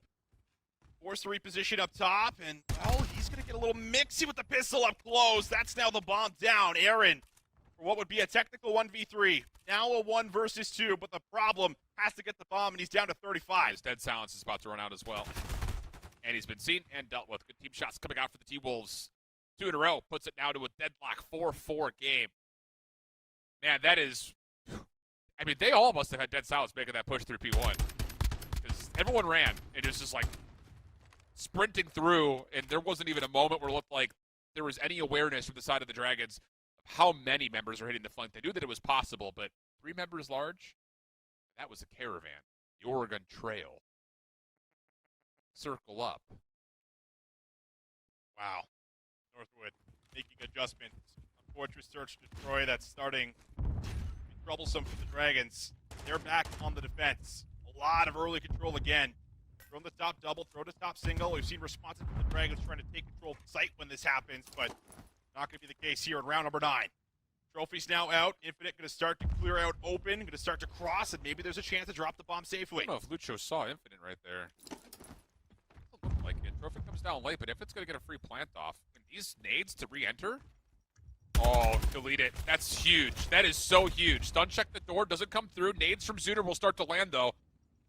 Forced to reposition up top, and, well, he's going to get a little mixy with the pistol up close. That's now the bomb down. Aaron, for what would be a technical 1v3. Now a 1 versus 2, but the problem has to get the bomb, and he's down to 35. His dead silence is about to run out as well. And he's been seen and dealt with. Good team shots coming out for the T-Wolves. 2 in a row puts it now to a deadlock 4-4 game. Man, that is... I mean, they all must have had dead silence making that push through P1. Because everyone ran. It was just like sprinting through, and there wasn't even a moment where it looked like there was any awareness from the side of the Dragons of how many members are hitting the flank. They knew that it was possible, but 3 members large? That was a caravan. The Oregon Trail. Circle up. Wow. Northwood making adjustments. Fortress Search Destroy that's starting to be troublesome for the Dragons. They're back on the defense. A lot of early control again. Throw the top double, throw the top single. We've seen responses from the Dragons trying to take control of the site when this happens, but not going to be the case here in round number 9. Trophy's now out. Infinite going to start to clear out open, going to start to cross, and maybe there's a chance to drop the bomb safely. I don't know if Lucho saw Infinite right there. Doesn't look like it. Trophy comes down late, but if it's going to get a free plant off, and these nades to re-enter? Oh, delete it. That's huge. That is so huge. Stun check the door, doesn't come through. Nades from Zuner will start to land, though.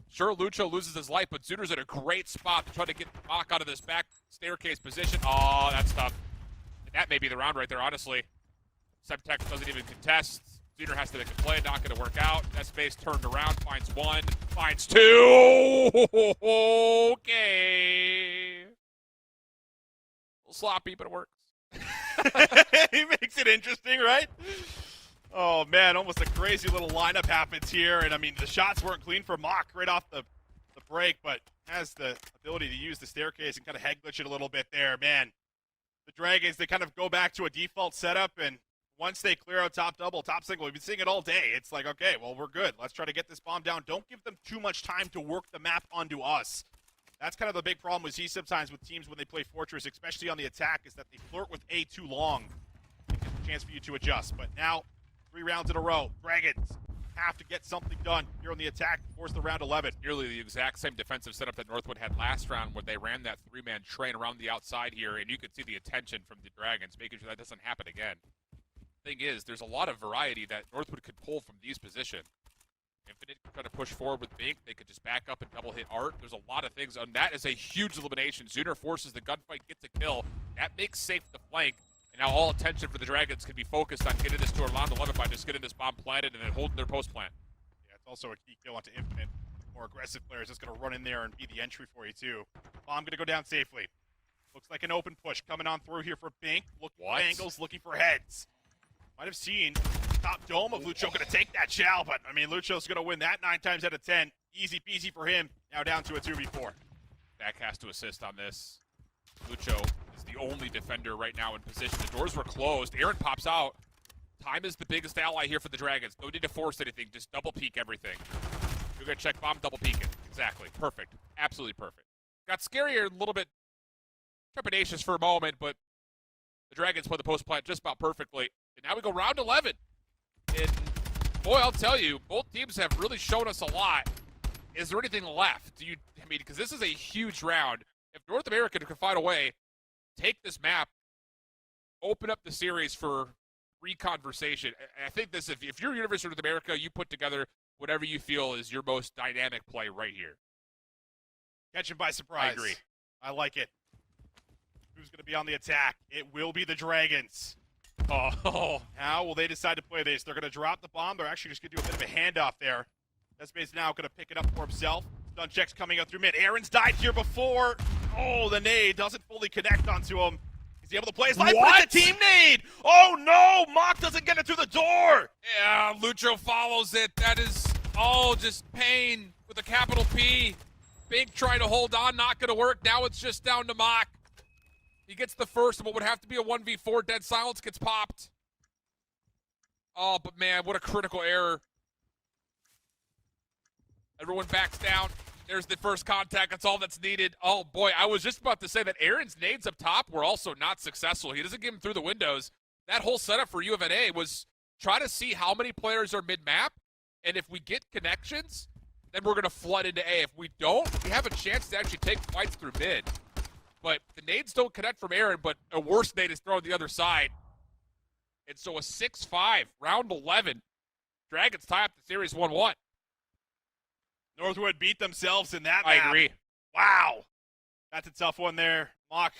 Sure, Lucho loses his life, but Zuner's in a great spot to try to get the Mock out of this back staircase position. Oh, that's tough. And that may be the round right there, honestly. Semtex doesn't even contest. Zuner has to make a play, not going to work out. Space turned around, finds 1, finds 2. Okay. A little sloppy, but it works. He makes it interesting, right? Oh man, almost a crazy little lineup happens here, and I mean the shots weren't clean for Mock right off the break, but has the ability to use the staircase and kind of head glitch it a little bit there. Man, the Dragons, they kind of go back to a default setup, and once they clear out top double, top single, we've been seeing it all day. It's like, okay, well, we're good. Let's try to get this bomb down. Don't give them too much time to work the map onto us. That's kind of the big problem we see sometimes with teams when they play Fortress, especially on the attack, is that they flirt with A too long. It gives a chance for you to adjust. But now, 3 rounds in a row, Dragons have to get something done here on the attack to force the round 11. Nearly the exact same defensive setup that Northwood had last round, where they ran that 3-man train around the outside here, and you could see the attention from the Dragons, making sure that doesn't happen again. Thing is, there's a lot of variety that Northwood could pull from these positions. Infinite could try to push forward with Bink. They could just back up and double hit Art. There's a lot of things, and that is a huge elimination. Zuner forces the gunfight, gets a kill. That makes safe the flank. And now all attention for the Dragons can be focused on getting this to round 11 by just getting this bomb planted and then holding their post plant. Yeah, it's also a key kill onto Infinite. More aggressive players just going to run in there and be the entry for you, too. Bomb going to go down safely. Looks like an open push coming on through here for Bink. Looking for angles, looking for heads. Might have seen top dome of Lucho going to take that chow, but, I mean, Lucho's going to win that 9 times out of 10. Easy peasy for him. Now down to a 2v4. Back has to assist on this. Lucho is the only defender right now in position. The doors were closed. Aaron pops out. Time is the biggest ally here for the Dragons. No need to force anything. Just double peek everything. You're going to check bomb, double peek it. Exactly. Perfect. Absolutely perfect. Got scarier, a little bit trepidatious for a moment, but the Dragons play the post plant just about perfectly. And now we go round 11. And boy, I'll tell you, both teams have really shown us a lot. Is there anything left? I mean, because this is a huge round. If North America can find a way, take this map, open up the series for reconversation. I think this, if you're University of North America, you put together whatever you feel is your most dynamic play right here. Catch him by surprise. I agree. I like it. Who's going to be on the attack? It will be the Dragons. Oh, how will they decide to play this? They're going to drop the bomb. They're actually just going to do a bit of a handoff there. Desmae's now going to pick it up for himself. Stun checks coming up through mid. Aaron's died here before. Oh, the nade doesn't fully connect onto him. Is he able to play his life? What? It's a team nade! Oh no! Mock doesn't get it through the door! yeah, Lucho follows it. That is all just pain with a capital P. Bink trying to hold on, not going to work. Now it's just down to Mock. He gets the first of what would have to be a 1v4. Dead silence gets popped. Oh, but man, what a critical error. Everyone backs down. There's the first contact. That's all that's needed. Oh, boy, I was just about to say that Aaron's nades up top were also not successful. He doesn't get him through the windows. That whole setup for U of NA was try to see how many players are mid-map, and if we get connections, then we're going to flood into A. If we don't, we have a chance to actually take fights through mid. But the nades don't connect from Aaron, but a worse nade is thrown the other side. And so a 6-5, round 11. Dragons tie up the series 1-1. Northwood beat themselves in that I map. agree. Wow. That's a tough one there. Mock,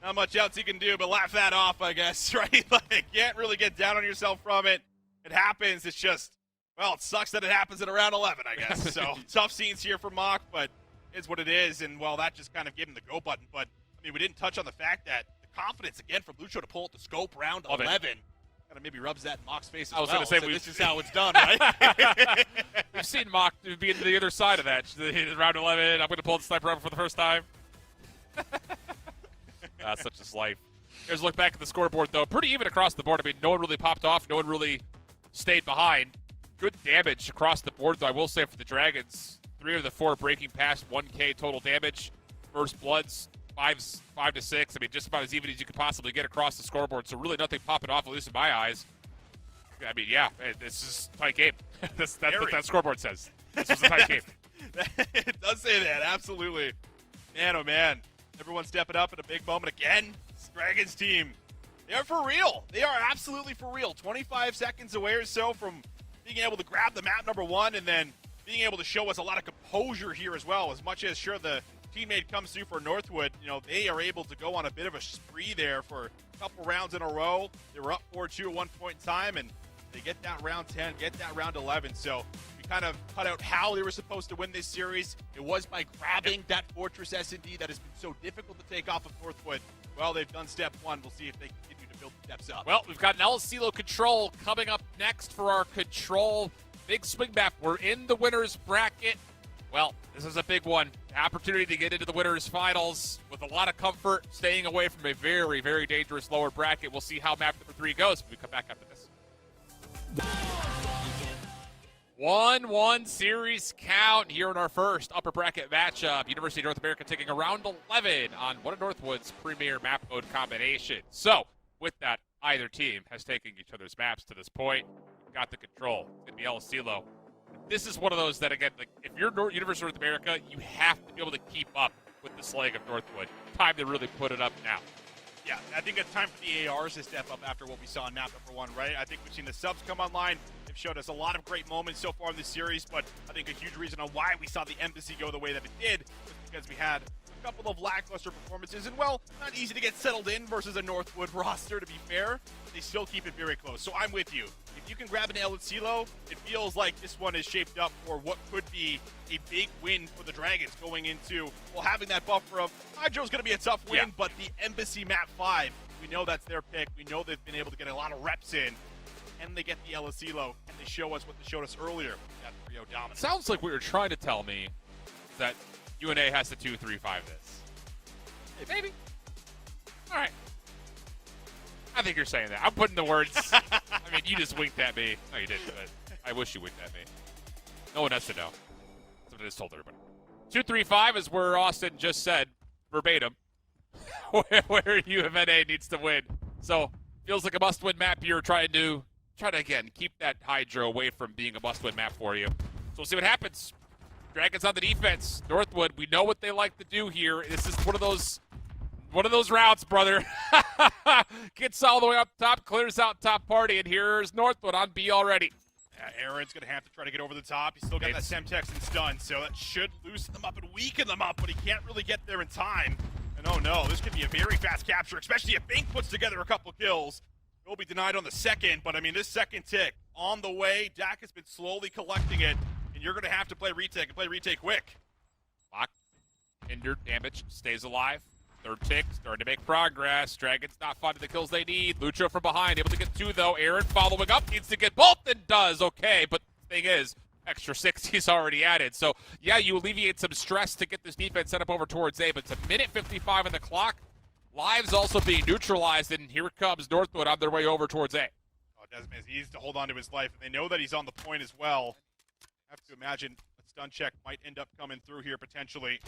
not much else you can do but laugh that off, I guess, right? Like, can't really get down on yourself from it. It happens. It's just, well, it sucks that it happens in round 11, I guess. So, tough scenes here for Mock, but it's what it is. And, well, that just kind of gave him the go button. But, I mean, we didn't touch on the fact that the confidence, again, from Lucho to pull up the scope round 11. Kind of maybe rubs that in Mock's face as well. I was going to say, so this is how it's done, right? We've seen Mock be in the other side of that. Round 11, I'm going to pull the sniper rifle for the first time. That's such a life. Here's a look back at the scoreboard, though. Pretty even across the board. I mean, no one really popped off. No one really stayed behind. Good damage across the board, though, I will say, for the Dragons. 3 of the 4 breaking past 1K total damage. First bloods, 5 to 6. I mean, just about as even as you could possibly get across the scoreboard. So really nothing popping off, at least in my eyes. I mean, yeah, this is a tight game. That's what that scoreboard says. This was a tight game. It does say that, absolutely. Man, oh man. Everyone stepping up at a big moment again. This Dragons team, they are for real. They are absolutely for real. 25 seconds away or so from being able to grab the map number 1 and then being able to show us a lot of composure here as well. As much as, sure, the teammate comes through for Northwood, you know, they are able to go on a bit of a spree there for a couple rounds in a row. They were up 4-2 at one point in time, and they get that round 10, get that round 11. So we you kind of cut out how they were supposed to win this series, it was by grabbing that Fortress S&D that has been so difficult to take off of Northwood. Well, they've done step one. We'll see if they continue to build the steps up. Well, we've got an LCLO control coming up next for our control. Big swing map. We're in the winner's bracket. Well, this is a big one. Opportunity to get into the winner's finals with a lot of comfort, staying away from a very, very dangerous lower bracket. We'll see how map number 3 goes when we come back after this. 1-1 series count here in our first upper bracket matchup. University of North America taking a round 11 on one of Northwood's premier map mode combinations. So, with that, either team has taken each other's maps to this point. We've got the control. It's going to be LCLO. This is one of those that, again, like if you're University of North America, you have to be able to keep up with the slag of Northwood. Time to really put it up now. Yeah, I think it's time for the ARs to step up after what we saw in map number 1, right? I think we've seen the subs come online. They've showed us a lot of great moments so far in this series, but I think a huge reason on why we saw the Embassy go the way that it did was because we had a couple of lackluster performances, and well, not easy to get settled in versus a Northwood roster, to be fair. They still keep it very close, so I'm with you. If you can grab an LCLO, it feels like this one is shaped up for what could be a big win for the Dragons going into, well, having that buffer of Hydro's going to be a tough win, but the Embassy map 5, we know that's their pick. We know they've been able to get a lot of reps in, and they get the LCLO, and they show us what they showed us earlier, that 3-0 dominance. Sounds like what you're trying to tell me is that UONA has to 2-3-5 this. Hey, maybe. All right. I think you're saying that. I'm putting the words. I mean, you just winked at me. No, you didn't, but I wish you winked at me. No one has to know. That's what I just told everybody. 2-3-5 is where Austin just said, verbatim, where UONA needs to win. So, feels like a must-win map here, trying to, again, keep that Hydro away from being a must-win map for you. So we'll see what happens. Dragons on the defense. Northwood, we know what they like to do here. This is one of those routes, brother. Gets all the way up top, clears out top party, and here's Northwood on B already. Yeah, Aaron's going to have to try to get over the top. He's still got that Semtex and stun, so that should loosen them up and weaken them up, but he can't really get there in time. And oh no, this could be a very fast capture, especially if Bink puts together a couple kills. He'll be denied on the second, but I mean, this second tick on the way. Dak has been slowly collecting it, and you're going to have to play retake and play retake quick. Lock, injured, damage, stays alive. Third tick, starting to make progress. Dragons not finding the kills they need. Lucho from behind, able to get 2 though. Aaron following up, needs to get both and does. Okay, but the thing is, extra 6 he's already added. So, yeah, you alleviate some stress to get this defense set up over towards A, but it's a minute 55 on the clock. Lives also being neutralized, and here comes Northwood on their way over towards A. Oh, Desmond, he needs to hold on to his life, and they know that he's on the point as well. I have to imagine a stun check might end up coming through here potentially.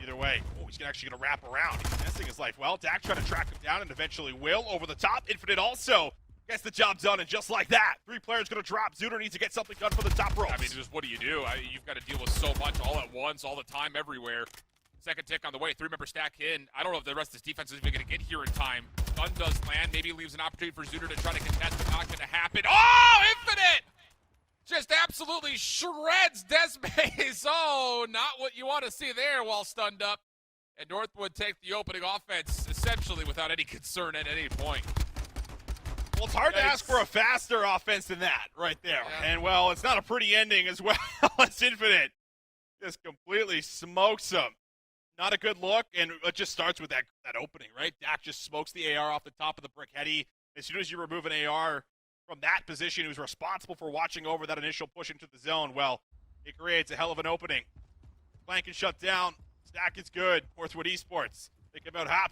Either way, oh, he's actually going to wrap around. He's testing his life. Well, Dak trying to track him down and eventually will. Over the top, Infinite also gets the job done, and just like that, 3 players going to drop. Zuder needs to get something done for the top ropes. I mean, just what do? You've got to deal with so much all at once, all the time, everywhere. Second tick on the way, 3-member stack in. I don't know if the rest of this defense is even going to get here in time. Gun does land, maybe leaves an opportunity for Zuder to try to contest, but not going to happen. Oh, Infinite! Just absolutely shreds Desmaze. Oh, not what you want to see there while stunned up. And Northwood take the opening offense essentially without any concern at any point. Well, it's hard to ask for a faster offense than that right there. Yeah. And, well, it's not a pretty ending as well. It's Infinite just completely smokes him. Not a good look, and it just starts with that opening, right? Dak just smokes the AR off the top of the brick heady. As soon as you remove an AR from that position, who's responsible for watching over that initial push into the zone, well, it creates a hell of an opening. Flank is shut down. Stack is good. Northwood Esports. They come out hot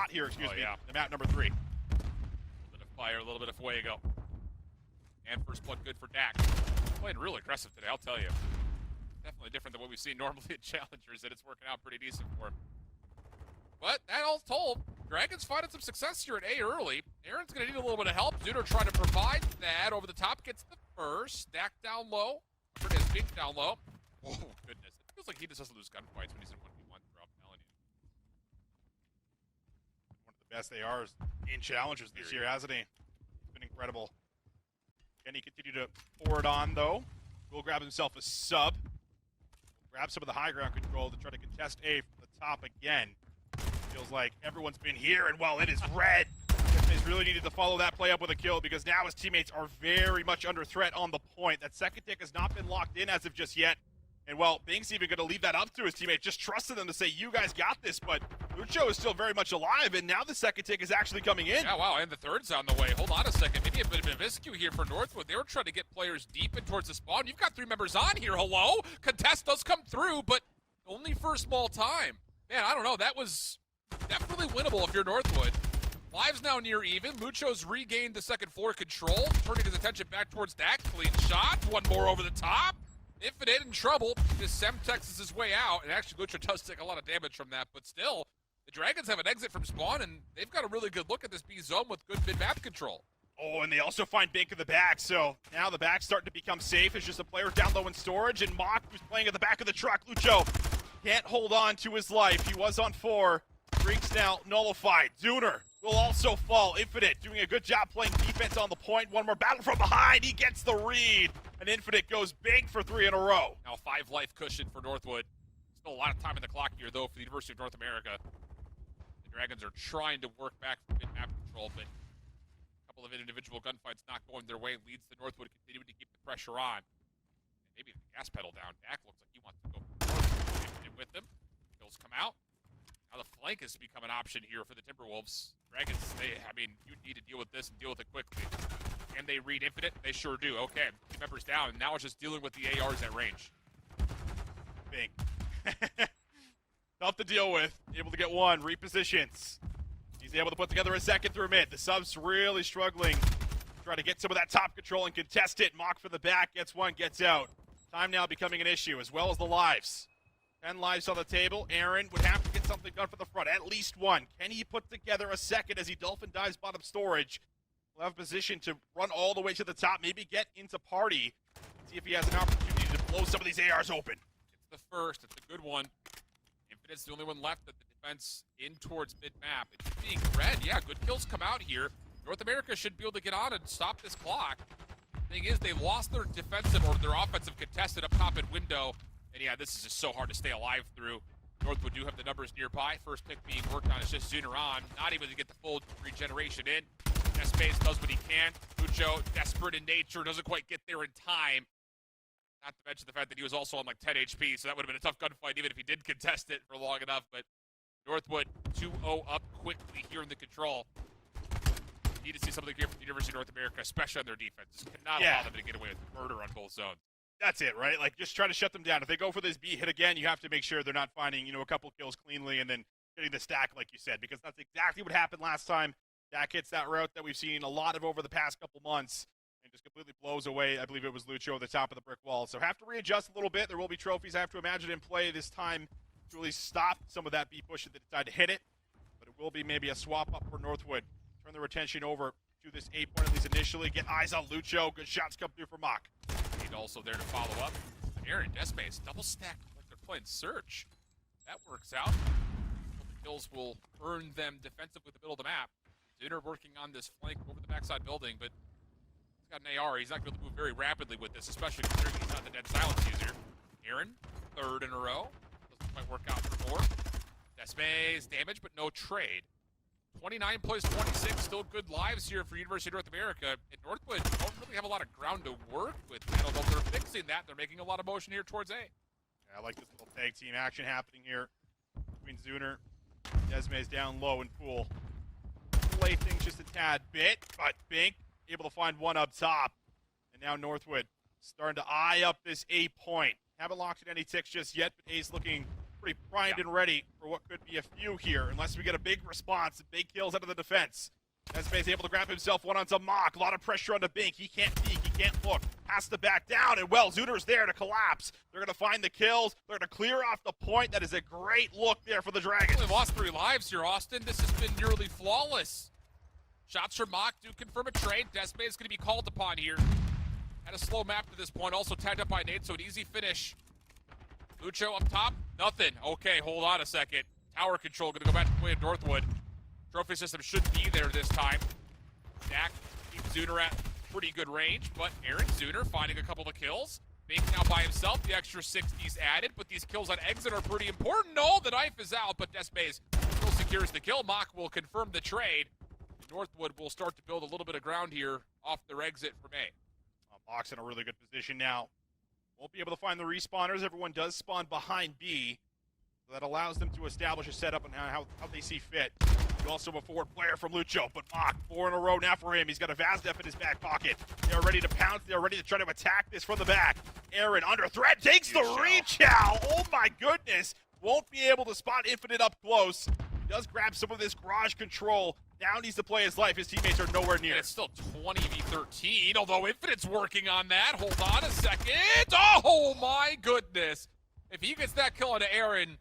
here, excuse me. The map number 3. A little bit of fire, a little bit of fuego. And first blood good for Dak. Playing real aggressive today, I'll tell you. Definitely different than what we've seen normally at Challengers, and it's working out pretty decent for him. But that all told, Dragons finding some success here at A early. Aaron's going to need a little bit of help. Zuder trying to provide that. Over the top gets the first. Dak down low. Has Bink down low. Oh, goodness. It feels like he just doesn't lose gunfights when he's in 1v1 throw, I'm telling you. One of the best ARs in Challengers this year, hasn't he? It's been incredible. Can he continue to pour it on, though? Will grab himself a sub. Grab some of the high ground control to try to contest A from the top again. Feels like everyone's been here, and while it is red, Desmays really needed to follow that play up with a kill because now his teammates are very much under threat on the point. That second tick has not been locked in as of just yet. And well, Bink's even going to leave that up to his teammate, just trusting them to say, you guys got this, but Lucho is still very much alive, and now the second tick is actually coming in. Yeah, wow, and the third's on the way. Hold on a second. Maybe a bit of a miscue here for Northwood. They were trying to get players deep in towards the spawn. You've got 3 members on here. Hello? Contest does come through, but only for a small time. Man, I don't know. That was definitely winnable if you're Northwood. Lives now near even. Lucho's regained the second floor control, turning his attention back towards Dak. Clean shot. One more over the top. Infinite in trouble. Just Semtex his way out, and actually Lucho does take a lot of damage from that, but still, the Dragons have an exit from spawn, and they've got a really good look at this B zone with good mid-map control. Oh, and they also find Bink in the back, so now the back's starting to become safe. It's just a player down low in storage, and Mock, who's playing at the back of the truck. Lucho can't hold on to his life. He was on 4. Drinks now nullified. Zuner will also fall. Infinite doing a good job playing defense on the point. One more battle from behind. He gets the read. And Infinite goes big for 3 in a row. Now 5 life cushion for Northwood. Still a lot of time in the clock here, though, for the University of North America. The Dragons are trying to work back from mid-map control, but a couple of individual gunfights not going their way leads to Northwood continuing to keep the pressure on. And maybe the gas pedal down. Dak looks like he wants to go Infinite with them. Kills come out. Now the flank has become an option here for the Timberwolves. Dragons, I mean, you need to deal with this and deal with it quickly. Can they read Infinite? They sure do. Okay, 2 members down. Now it's just dealing with the ARs at range. Bink. Tough to deal with. Able to get 1. Repositions. He's able to put together a second through mid. The sub's really struggling. Try to get some of that top control and contest it. Mock for the back. Gets 1, gets out. Time now becoming an issue, as well as the lives. 10 lives on the table. Aaron would have to get something done for the front. At least 1. Can he put together a second as he dolphin dives bottom storage? He'll have position to run all the way to the top. Maybe get into party. See if he has an opportunity to blow some of these ARs open. It's the first. It's a good one. Infinite's the only one left at the defense in towards mid-map. It's being red. Yeah, good kills come out here. North America should be able to get on and stop this clock. Thing is, they lost their defensive or their offensive contested up top at window. And yeah, this is just so hard to stay alive through. Northwood do have the numbers nearby. First pick being worked on is just Zuner on. Not able to get the full regeneration in. Despace does what he can. Lucho, desperate in nature, doesn't quite get there in time. Not to mention the fact that he was also on like 10 HP, so that would have been a tough gunfight even if he did contest it for long enough. But Northwood 2-0 up quickly here in the control. Need to see something here from the University of North America, especially on their defense. Just cannot allow them to get away with murder on both zones. That's it, right? Like, just try to shut them down. If they go for this B hit again, you have to make sure they're not finding, a couple kills cleanly and then getting the stack, like you said, because that's exactly what happened last time. Dak hits that route that we've seen a lot of over the past couple months and just completely blows away. I believe it was Lucho at the top of the brick wall. So have to readjust a little bit. There will be trophies, I have to imagine, in play this time to really stop some of that B push if they decide to hit it. But it will be maybe a swap up for Northwood. Turn their attention over to this 8-point, at least initially. Get eyes on Lucho. Good shots come through for Mock. Need also there to follow up. Aaron, Despace, double stack like they're playing Search. That works out. The kills will earn them defensive with the middle of the map. Zuner working on this flank over the backside building, but he's got an AR. He's not going to move very rapidly with this, especially considering he's not the dead silence user. Aaron, 3rd in a row. Doesn't quite work out for 4. Despace, damage, but no trade. 29 plays 26, still good lives here for University of North America. And Northwood don't really have a lot of ground to work with. I don't know if they're fixing that. They're making a lot of motion here towards A. Yeah, I like this little tag team action happening here between Zuner, Desmays down low and Pool. Delay things just a tad bit, but Bink able to find 1 up top. And now Northwood starting to eye up this A-point. Haven't locked in any ticks just yet, but A's looking pretty primed and ready for what could be a few here, unless we get a big response and big kills out of the defense. Despace able to grab himself 1 onto Mock. A lot of pressure onto Bink. He can't peek. He can't look. Has to back down. And well, Zuner's there to collapse. They're going to find the kills. They're going to clear off the point. That is a great look there for the Dragons. Only lost 3 lives here, Austin. This has been nearly flawless. Shots from Mock do confirm a trade. Despace is going to be called upon here. Had a slow map to this point. Also tagged up by Nate, so an easy finish. Lucho up top. Nothing. Okay, hold on a second. Tower control going to go back to play at Northwood. Trophy system should be there this time. Dak keeps Zuner at pretty good range, but Aaron Zuner finding a couple of kills. Bink now by himself, the extra 60s added, but these kills on exit are pretty important. No, the knife is out, but Despace still secures the kill. Mock will confirm the trade. Northwood will start to build a little bit of ground here off their exit from A. Box in a really good position now. Won't be able to find the respawners. Everyone does spawn behind B. So that allows them to establish a setup and how they see fit. You also have a forward player from Lucho, but Mock, 4 in a row now for him. He's got a Vazdef in his back pocket. They're ready to pounce. They're ready to try to attack this from the back. Aaron under threat, takes the reach out. Oh my goodness. Won't be able to spot Infinite up close. He does grab some of this garage control. Now needs to play his life. His teammates are nowhere near. And it's still 20v13, although Infinite's working on that. Hold on a second. Oh my goodness. If he gets that kill onto Aaron,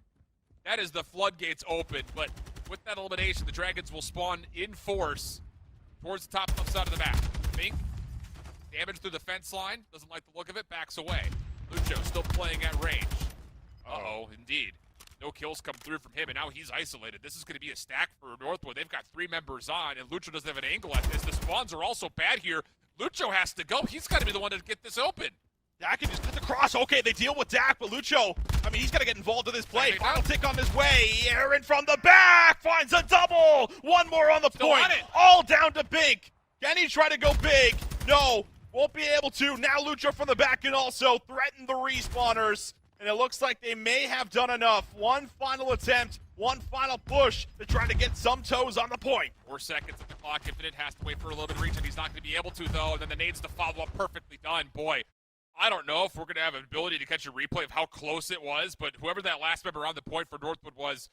that is the floodgates open. But with that elimination, the Dragons will spawn in force towards the top left side of the map. Bink, damage through the fence line. Doesn't like the look of it, backs away. Lucho still playing at range. Uh-oh, indeed. No kills come through from him, and now he's isolated. This is going to be a stack for Northwood. They've got 3 members on, and Lucho doesn't have an angle at this. The spawns are also bad here. Lucho has to go. He's got to be the one to get this open. Dak can just get the cross. Okay, they deal with Dak, but Lucho, I mean, he's got to get involved in this play. Final tick on his way. Aaron from the back finds a double. One more on the point. All down to Bink. Can he try to go big? No, won't be able to. Now Lucho from the back can also threaten the respawners. And it looks like they may have done enough. One final attempt, one final push to try to get some toes on the point. 4 seconds at the clock. Infinite has to wait for a little bit of reach, and he's not going to be able to, though. And then the nades to follow up, perfectly done. Boy, I don't know if we're going to have an ability to catch a replay of how close it was, but whoever that last member on the point for Northwood was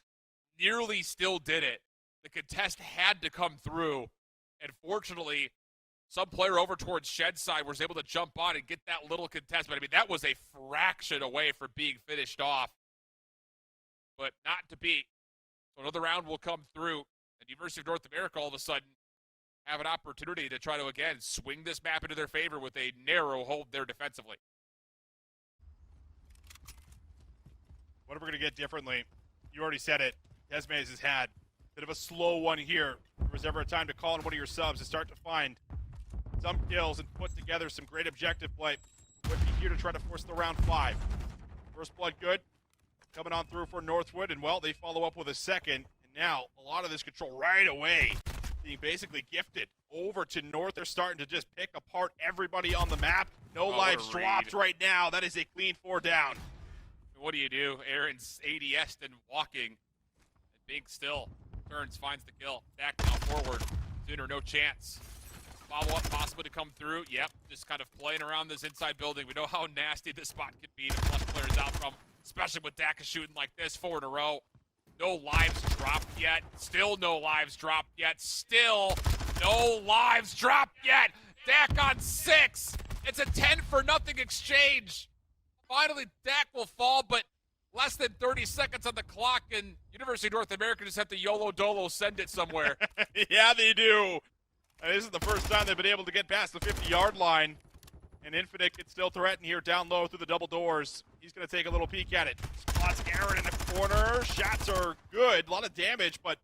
nearly still did it. The contest had to come through, and fortunately, some player over towards Shed side was able to jump on and get that little contest. But I mean, that was a fraction away from being finished off. But not to be. So another round will come through. And University of North America all of a sudden have an opportunity to try to, again, swing this map into their favor with a narrow hold there defensively. What are we going to get differently? You already said it. Desmaze has had a bit of a slow one here. If there was ever a time to call in one of your subs to start to find some kills and put together some great objective play. Would be here to try to force the round 5. First blood good. Coming on through for Northwood, and well, they follow up with a second. And now, a lot of this control right away being basically gifted over to North. They're starting to just pick apart everybody on the map. No lives dropped right now. That is a clean 4 down. What do you do? Aaron's ADS then walking. Big still turns, finds the kill. Back now forward. Sooner, no chance. Follow-up possibly to come through. Yep, just kind of playing around this inside building. We know how nasty this spot can be to flush players out from, especially with Daka shooting like this 4 in a row. No lives dropped yet. Still no lives dropped yet. Still no lives dropped yet. Dak on 6. It's a 10-for-0 exchange. Finally, Dak will fall, but less than 30 seconds on the clock, and University of North America just have to YOLO-DOLO send it somewhere. Yeah, they do. And this is the first time they've been able to get past the 50-yard line. And Infinite can still threaten here down low through the double doors. He's going to take a little peek at it. Spots Aaron in the corner. Shots are good. A lot of damage, but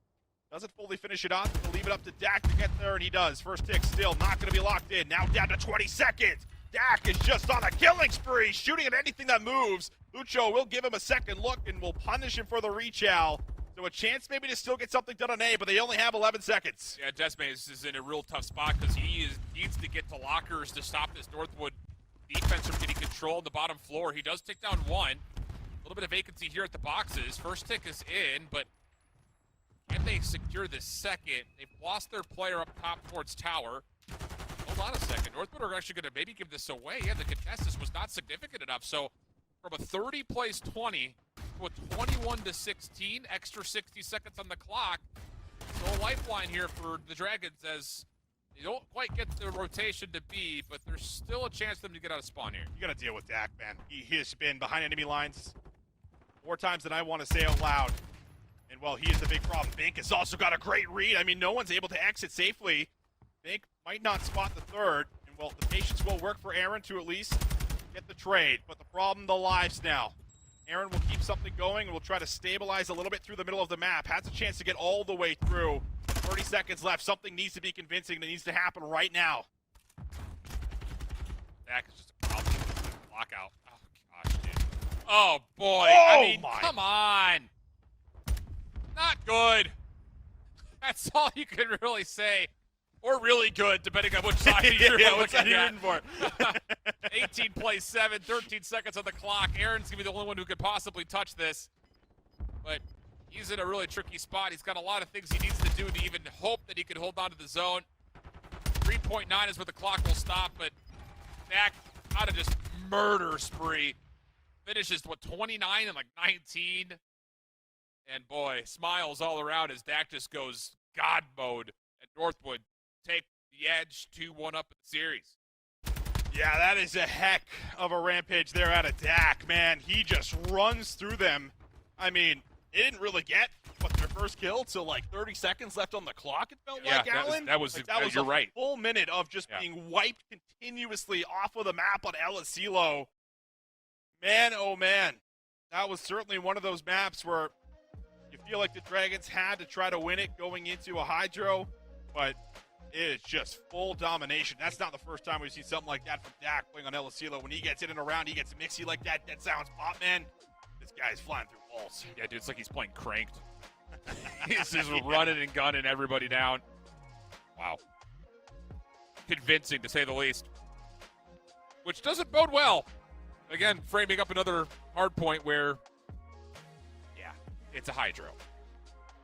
doesn't fully finish it off. He'll leave it up to Dak to get there, and he does. First tick still not going to be locked in. Now down to 20 seconds. Dak is just on a killing spree, shooting at anything that moves. Lucho will give him a second look and will punish him for the reach out. So a chance maybe to still get something done on A, but they only have 11 seconds. Yeah, Desmaze is in a real tough spot because he needs to get to lockers to stop this Northwood defense from getting control on the bottom floor. He does take down 1. A little bit of vacancy here at the boxes. First tick is in, but can they secure this second? They've lost their player up top towards tower. Hold on a second. Northwood are actually going to maybe give this away. Yeah, the contest was not significant enough. So from a 30 plays 20 to a 21-16, extra 60 seconds on the clock. So a lifeline here for the Dragons as they don't quite get the rotation to be, but there's still a chance for them to get out of spawn here. You got to deal with Dak, man. He has been behind enemy lines more times than I want to say out loud. And, well, he is the big problem. Bink has also got a great read. I mean, no one's able to exit safely. Bink might not spot the third. And, well, the patience will work for Aaron to at least get the trade. But the problem, the lives now. Aaron will keep something going and will try to stabilize a little bit through the middle of the map. Has a chance to get all the way through. 30 seconds left. Something needs to be convincing that needs to happen right now. Dak is just a problem. Lockout. Oh, gosh, dude. Oh, boy. Oh, I mean, my. come on. Not good. That's all you can really say. Or really good, depending on which side you're what's that looking you're at. in for? 18 plays 7, 13 seconds on the clock. Aaron's going to be the only one who could possibly touch this. But he's in a really tricky spot. He's got a lot of things he needs to do to even hope that he can hold on to the zone. 3.9 is where the clock will stop, but Dak on a just murder spree. Finishes, 29 and 19. And boy, smiles all around as Dak just goes God mode. And Northwood take the edge, 2-1 up in the series. Yeah, that is a heck of a rampage there out of Dak, man. He just runs through them. I mean, they didn't really get their first kill till 30 seconds left on the clock, it felt like, Alan. That was you're right. Full minute of just being wiped continuously off of the map on El Asilo. Man, oh man. That was certainly one of those maps where you feel like the Dragons had to try to win it going into a Hydro, but it is just full domination. That's not the first time we've seen something like that from Dak playing on El Asilo. When he gets in and around, he gets mixy like that. That sounds pop, man. This guy's flying through walls. Yeah, dude, it's like he's playing Cranked. He's just running and gunning everybody down. Wow. Convincing, to say the least. Which doesn't bode well. Again, framing up another hard point where, yeah, it's a Hydro.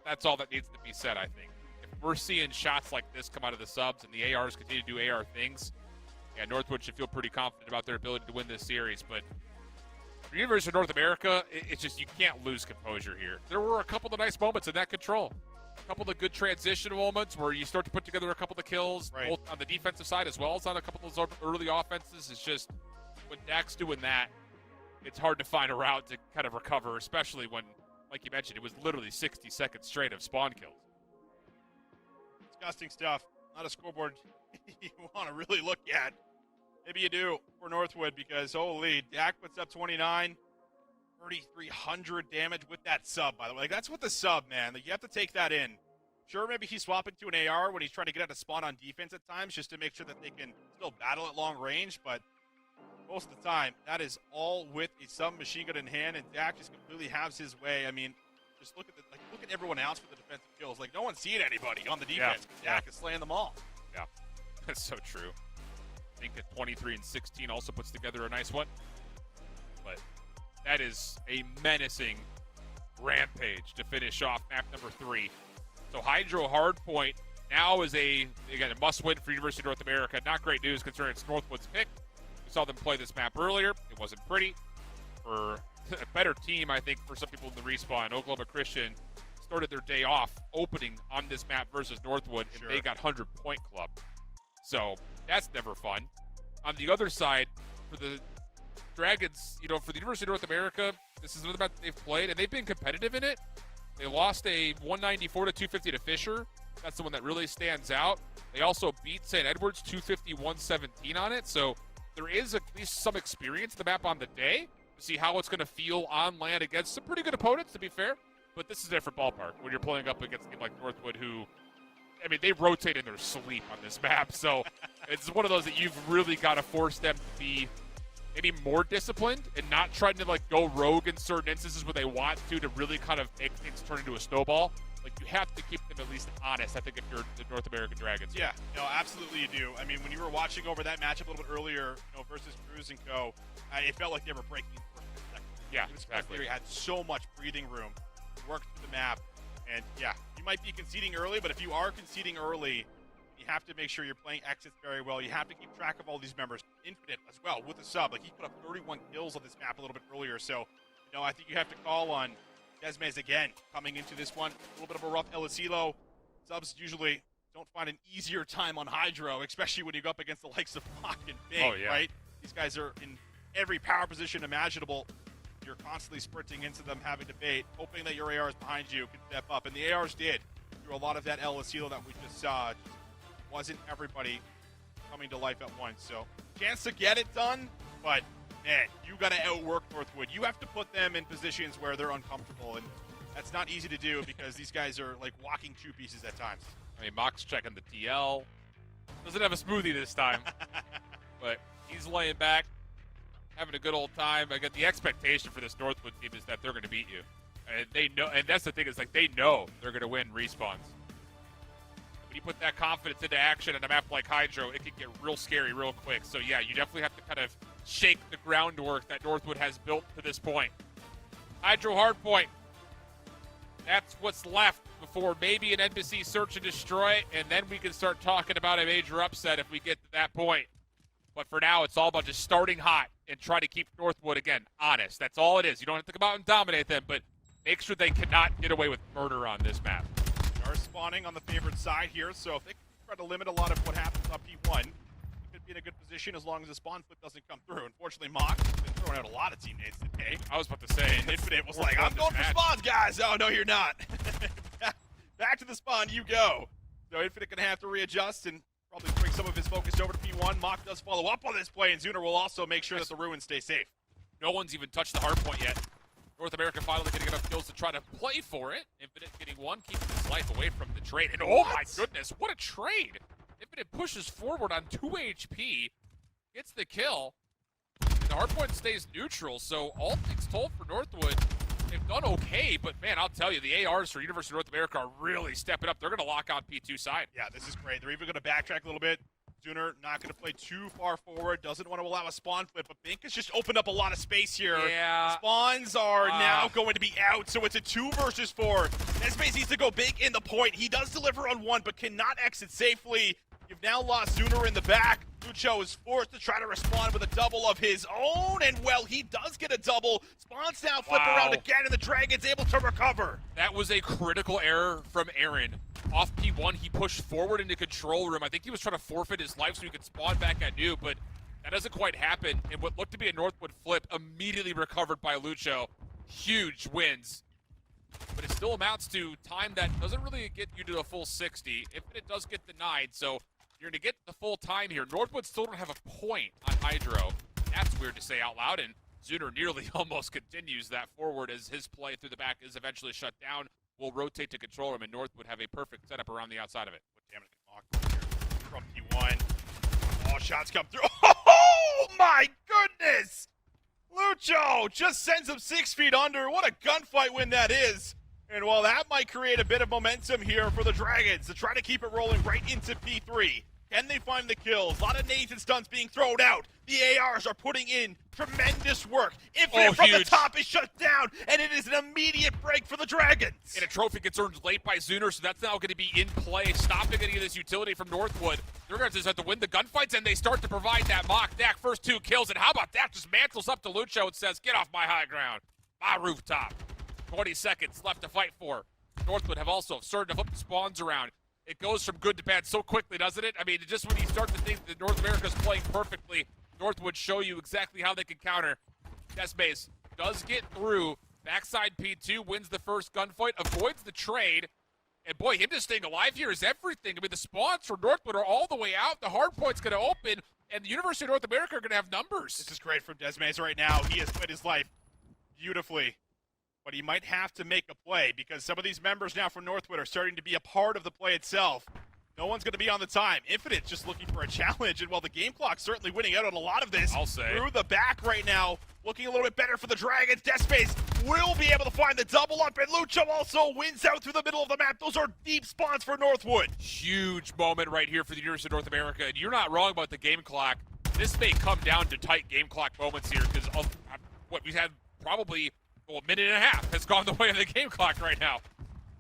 That's all that needs to be said, I think. If we're seeing shots like this come out of the subs and the ARs continue to do AR things, yeah, Northwood should feel pretty confident about their ability to win this series. But for University of North America, it's just you can't lose composure here. There were a couple of nice moments in that control. A couple of good transition moments where you start to put together a couple of kills, both on the defensive side as well as on a couple of those early offenses. It's just when Dak's doing that, it's hard to find a route to kind of recover, especially when, like you mentioned, it was literally 60 seconds straight of spawn kills. Disgusting stuff. Not a scoreboard you want to really look at. Maybe you do for Northwood because, holy, Dak puts up 29, 3,300 damage with that sub, by the way. That's with the sub, man. You have to take that in. Sure, maybe he's swapping to an AR when he's trying to get out of spawn on defense at times just to make sure that they can still battle at long range, but most of the time, that is all with a submachine gun in hand, and Dak just completely has his way. I mean, just look at everyone else with the defensive kills. No one's seeing anybody on the defense. Dak is slaying them all. Yeah, that's so true. I think at 23 and 16 also puts together a nice one. But that is a menacing rampage to finish off map number 3. So Hydro Hardpoint now is a must-win for University of North America. Not great news considering it's Northwood's pick. We saw them play this map earlier. It wasn't pretty. For a better team, I think, for some people in the respawn, Oklahoma Christian started their day off opening on this map versus Northwood, and they got 100-point club. So that's never fun. On the other side, for the Dragons, for the University of North America, this is another map that they've played, and they've been competitive in it. They lost a 194 to 250 to Fisher. That's the one that really stands out. They also beat St. Edwards 250-117 on it. So there is at least some experience in the map on the day to see how it's going to feel on land against some pretty good opponents, to be fair. But this is a different ballpark when you're playing up against a team like Northwood who, they rotate in their sleep on this map. So it's one of those that you've really got to force them to be maybe more disciplined and not trying to go rogue in certain instances where they want to really kind of make things turn into a snowball. You have to keep them at least honest, I think, if you're the North American Dragons. Yeah, no, absolutely you do. When you were watching over that matchup a little bit earlier, versus Cruz and Co., it felt like they were breaking first and second. Yeah, exactly. They had so much breathing room to work through the map. And, yeah, you might be conceding early, but if you are conceding early, you have to make sure you're playing exits very well. You have to keep track of all these members. Infinite as well with the sub. He put up 31 kills on this map a little bit earlier. So, I think you have to call on Desmez again coming into this one. A little bit of a rough El Asilo. Subs usually don't find an easier time on Hydro, especially when you go up against the likes of Bach and Big, right? These guys are in every power position imaginable. You're constantly sprinting into them, having to bait, hoping that your ARs behind you can step up. And the ARs did through a lot of that El Asilo that we just saw. Just wasn't everybody coming to life at once. So, chance to get it done, but man, you got to outwork Northwood. You have to put them in positions where they're uncomfortable, and that's not easy to do because these guys are like walking two pieces at times. Mock's checking the TL. Doesn't have a smoothie this time, but he's laying back, having a good old time. Again, the expectation for this Northwood team is that they're going to beat you, and they know. And that's the thing is they know they're going to win respawns. when you put that confidence into action on a map like Hydro, it can get real scary real quick. So yeah, you definitely have to kind of shake the groundwork that Northwood has built to this point. Hydro hardpoint. That's what's left before maybe an NBC search and destroy, and then we can start talking about a major upset if we get to that point. But for now, it's all about just starting hot and trying to keep Northwood, again, honest. That's all it is. You don't have to come out and dominate them, but make sure they cannot get away with murder on this map. They are spawning on the favored side here, so if they can try to limit a lot of what happens on P1, they could be in a good position as long as the spawn flip doesn't come through. Unfortunately, Mock has been throwing out a lot of teammates today. I was about to say, And Infinite was like, I'm going for spawns, guys! Oh, no, you're not. Back to the spawn you go. So Infinite going to have to readjust and probably bring some of his focus over to P1. Mock does follow up on this play, and Zuner will also make sure that the ruins stay safe. No one's even touched the hard point yet. North America finally getting enough kills to try to play for it. Infinite getting one, keeping his life away from the trade. And oh my goodness, what a trade! Infinite pushes forward on 2 HP, gets the kill, and the hard point stays neutral. So all things told for Northwood, they've done okay, but man, I'll tell you, the ARs for University of North America are really stepping up. They're going to lock on P2 side. Yeah, this is great. They're even going to backtrack a little bit. Zuner not going to play too far forward, doesn't want to allow a spawn flip, but Bink has just opened up a lot of space here. Yeah. Spawns are now going to be out, so it's a 2 versus 4. Nespace needs to go big in the point. He does deliver on 1, but cannot exit safely. You've now lost Zuner in the back. Lucho is forced to try to respond with a double of his own, and well, he does get a double. Spawns now flip around again, and the Dragon's able to recover. That was a critical error from Aaron. Off P1, he pushed forward into control room. I think he was trying to forfeit his life so he could spawn back at New, but that doesn't quite happen. And what looked to be a Northwood flip immediately recovered by Lucho. Huge wins. But it still amounts to time that doesn't really get you to a full 60. If it does get denied, so you're going to get the full time here. Northwood still don't have a point on Hydro. That's weird to say out loud, and Zuner nearly almost continues that forward as his play through the back is eventually shut down. Will rotate to control him, and Northwood have a perfect setup around the outside of it. What damage can Mock here from P1. Oh, shots come through. Oh my goodness! Lucho just sends him 6 feet under. What a gunfight win that is. And while that might create a bit of momentum here for the Dragons to try to keep it rolling right into P3, can they find the kills? A lot of nades and stuns being thrown out. The ARs are putting in tremendous work. Infinite from the top is shut down, and it is an immediate break for the Dragons. And a trophy gets earned late by Zuner, so that's now going to be in play, stopping any of this utility from Northwood. They're going to just have to win the gunfights, and they start to provide that mock Dak. First 2 kills, and how about that? Just mantles up to Lucho and says, get off my high ground, my rooftop. 20 seconds left to fight for. Northwood have also started to flip the spawns around. It goes from good to bad so quickly, doesn't it? I mean, just when you start to think that North America's playing perfectly, Northwood show you exactly how they can counter. Desbase does get through. Backside P2 wins the first gunfight, avoids the trade. And boy, him just staying alive here is everything. I mean, the spawns for Northwood are all the way out. The hard point's going to open, and the University of North America are going to have numbers. This is great from Desmaze right now. He has played his life beautifully. But he might have to make a play because some of these members now from Northwood are starting to be a part of the play itself. No one's going to be on the time. Infinite just looking for a challenge, and while the game clock's certainly winning out on a lot of this, I'll say. Through the back right now, looking a little bit better for the Dragons. Despace will be able to find the double up, and Lucho also wins out through the middle of the map. Those are deep spawns for Northwood. Huge moment right here for the University of North America, and you're not wrong about the game clock. This may come down to tight game clock moments here because what we've had probably a minute and a half has gone the way of the game clock right now.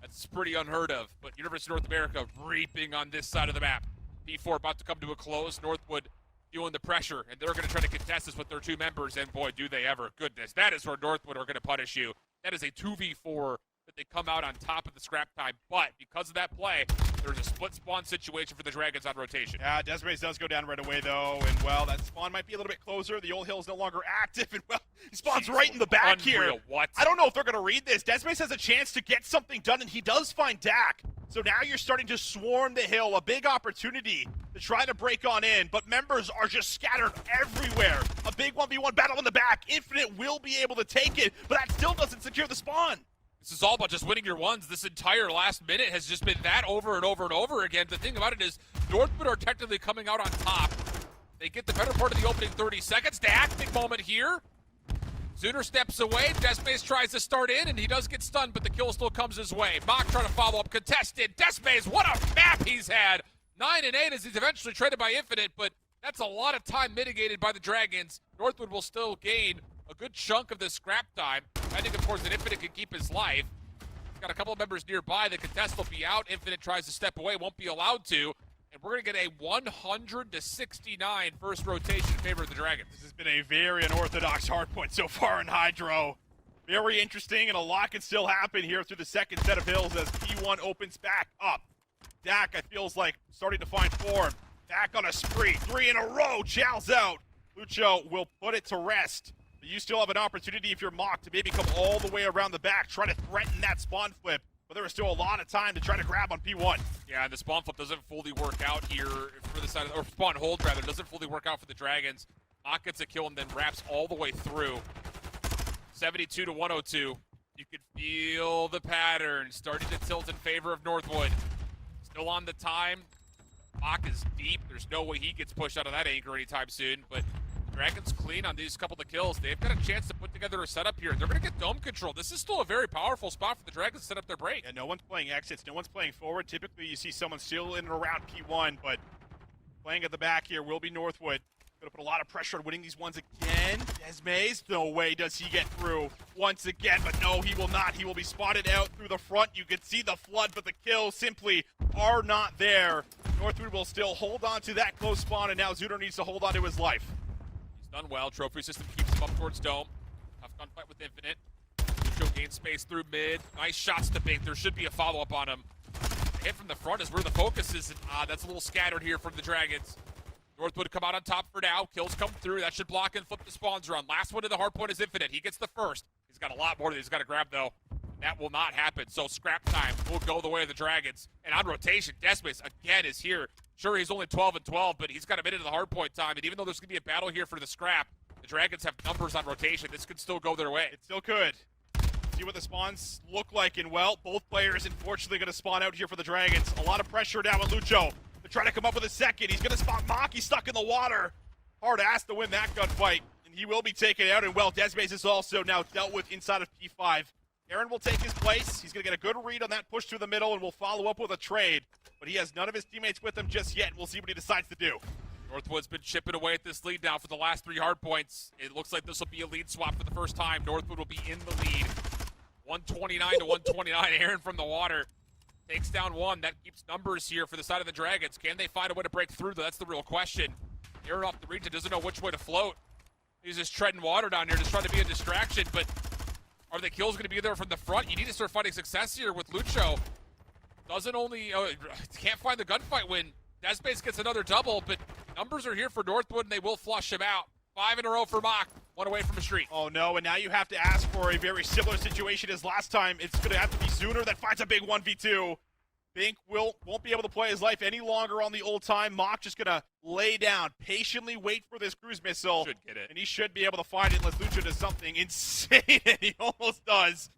That's pretty unheard of, but University of North America reaping on this side of the map. P4 about to come to a close. Northwood feeling the pressure, and they're going to try to contest this with their 2 members, and boy, do they ever. Goodness, that is where Northwood are going to punish you. That is a 2v4 that they come out on top of the scrap time, but because of that play, there's a split spawn situation for the Dragons on rotation. Yeah, Desmaze does go down right away, though, and well, that spawn might be a little bit closer. The old hill's no longer active, and well, he spawns right in the back here. What? I don't know if they're going to read this. Desmaze has a chance to get something done, and he does find Dak. So now you're starting to swarm the hill, a big opportunity to try to break on in, but members are just scattered everywhere. A big 1v1 battle in the back. Infinite will be able to take it, but that still doesn't secure the spawn. This is all about just winning your ones. This entire last minute has just been that over and over and over again. The thing about it is Northwood are technically coming out on top. They get the better part of the opening 30 seconds. Dak, big moment here. Zuner steps away. Desmaze tries to start in, and he does get stunned, but the kill still comes his way. Mock trying to follow up. Contested. Desmaze, what a map he's had. 9 and 8 as he's eventually traded by Infinite, but that's a lot of time mitigated by the Dragons. Northwood will still gain a good chunk of the scrap time. I think, of course, that Infinite can keep his life. He's got a couple of members nearby. The contest will be out. Infinite tries to step away, won't be allowed to. And we're going to get a 100-69 first rotation in favor of the Dragons. This has been a very unorthodox hardpoint so far in Hydro. Very interesting, and a lot can still happen here through the second set of hills as P1 opens back up. Dak, I feels like, starting to find form. Back on a spree. 3 in a row. Chow's out. Lucho will put it to rest. But you still have an opportunity if you're mocked to maybe come all the way around the back, try to threaten that spawn flip. But there is still a lot of time to try to grab on P1. Yeah, and the spawn flip doesn't fully work out here for the side of, or spawn hold rather, doesn't fully work out for the Dragons. Mock gets a kill and then wraps all the way through. 72 to 102. You can feel the pattern starting to tilt in favor of Northwood. Still on the time. Mock is deep. There's no way he gets pushed out of that anchor anytime soon, but Dragons clean on these couple of kills. They've got a chance to put together a setup here. They're going to get dome control. This is still a very powerful spot for the Dragons to set up their break. Yeah, no one's playing exits. No one's playing forward. Typically, you see someone still in and around P1, but playing at the back here will be Northwood. Going to put a lot of pressure on winning these ones again. Desmaze, no way does he get through once again, but no, he will not. He will be spotted out through the front. You can see the flood, but the kills simply are not there. Northwood will still hold on to that close spawn, and now Zuner needs to hold on to his life. He's done well. Trophy system keeps him up towards dome. Tough gunfight with Infinite. Lucho gains space through mid. Nice shots to Bink. There should be a follow-up on him. The hit from the front is where the focus is, and that's a little scattered here from the Dragons. Northwood come out on top for now. Kills come through. That should block and flip the spawns run. Last one to the hard point is Infinite. He gets the first. He's got a lot more that he's got to grab, though. That will not happen. So scrap time will go the way of the Dragons. And on rotation, Desmaze again is here. Sure, he's only 12 and 12, but he's got a minute of the hard point time. And even though there's going to be a battle here for the scrap, the Dragons have numbers on rotation. This could still go their way. It still could. See what the spawns look like. And, well, both players unfortunately going to spawn out here for the Dragons. A lot of pressure now on Lucho to try to come up with a second. He's going to spot Mock. He's stuck in the water. Hard ass to win that gunfight. And he will be taken out. And, well, Desmaze is also now dealt with inside of P5. Aaron will take his place. He's going to get a good read on that push through the middle and will follow up with a trade. But he has none of his teammates with him just yet. We'll see what he decides to do. Northwood's been chipping away at this lead now for the last 3 hard points. It looks like this will be a lead swap for the first time. Northwood will be in the lead. 129 to 129. Aaron from the water takes down one. That keeps numbers here for the side of the Dragons. Can they find a way to break through? That's the real question. Aaron off the region doesn't know which way to float. He's just treading water down here, just trying to be a distraction, but are the kills going to be there from the front? You need to start finding success here with Lucho. Doesn't only, can't find the gunfight win. Desmaze gets another double, but numbers are here for Northwood, and they will flush him out. 5 in a row for Mock, 1 away from a streak. Oh no, and now you have to ask for a very similar situation as last time. It's going to have to be Zuner that finds a big 1v2. Bink won't be able to play his life any longer on the old time. Mock just going to lay down, patiently wait for this cruise missile. Should get it. And he should be able to find it unless Lucho does something insane, and he almost does.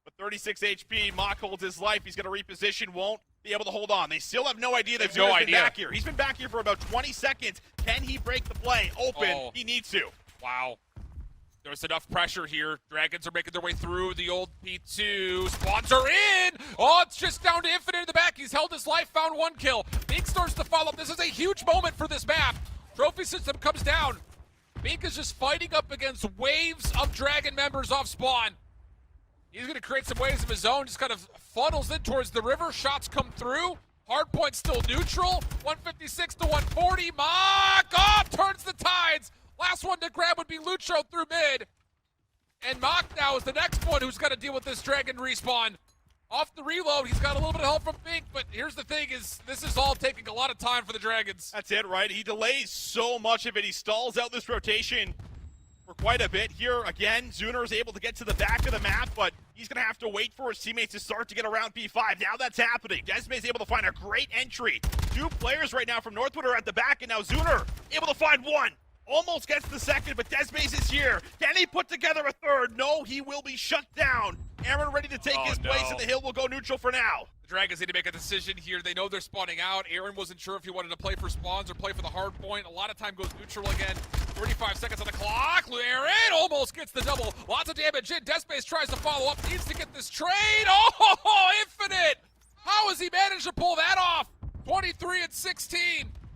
But 36 HP, Mock holds his life. He's going to reposition, won't be able to hold on. They still have no idea that Zuner's been back here. He's been back here for about 20 seconds. Can he break the play open? Oh. He needs to. Wow. There's enough pressure here. Dragons are making their way through the old P2. Spawns are in! Oh, it's just down to Infinite in the back. He's held his life, found 1 kill. Bink starts to follow up. This is a huge moment for this map. Trophy system comes down. Bink is just fighting up against waves of Dragon members off spawn. He's going to create some waves of his own. Just kind of funnels in towards the river. Shots come through. Hardpoint still neutral. 156 to 140. Mock! Oh, turns the tides. Last one to grab would be Lucho through mid. And Mock now is the next one who's got to deal with this Dragon respawn. Off the reload, he's got a little bit of help from Bink, but here's the thing is this is all taking a lot of time for the Dragons. That's it, right? He delays so much of it. He stalls out this rotation for quite a bit. Here, again, Zuner is able to get to the back of the map, but he's going to have to wait for his teammates to start to get around P5. Now that's happening. Desmaze is able to find a great entry. 2 players right now from Northwood are at the back, and now Zuner able to find 1. Almost gets the second, but Desmaze is here. Can he put together a third? No, he will be shut down. Aaron ready to take his place, and the hill will go neutral for now. The Dragons need to make a decision here. They know they're spawning out. Aaron wasn't sure if he wanted to play for spawns or play for the hard point. A lot of time goes neutral again. 35 seconds on the clock. Aaron almost gets the double. Lots of damage in. Deathbase tries to follow up. Needs to get this trade. Oh, Infinite! How has he managed to pull that off? 23 and 16.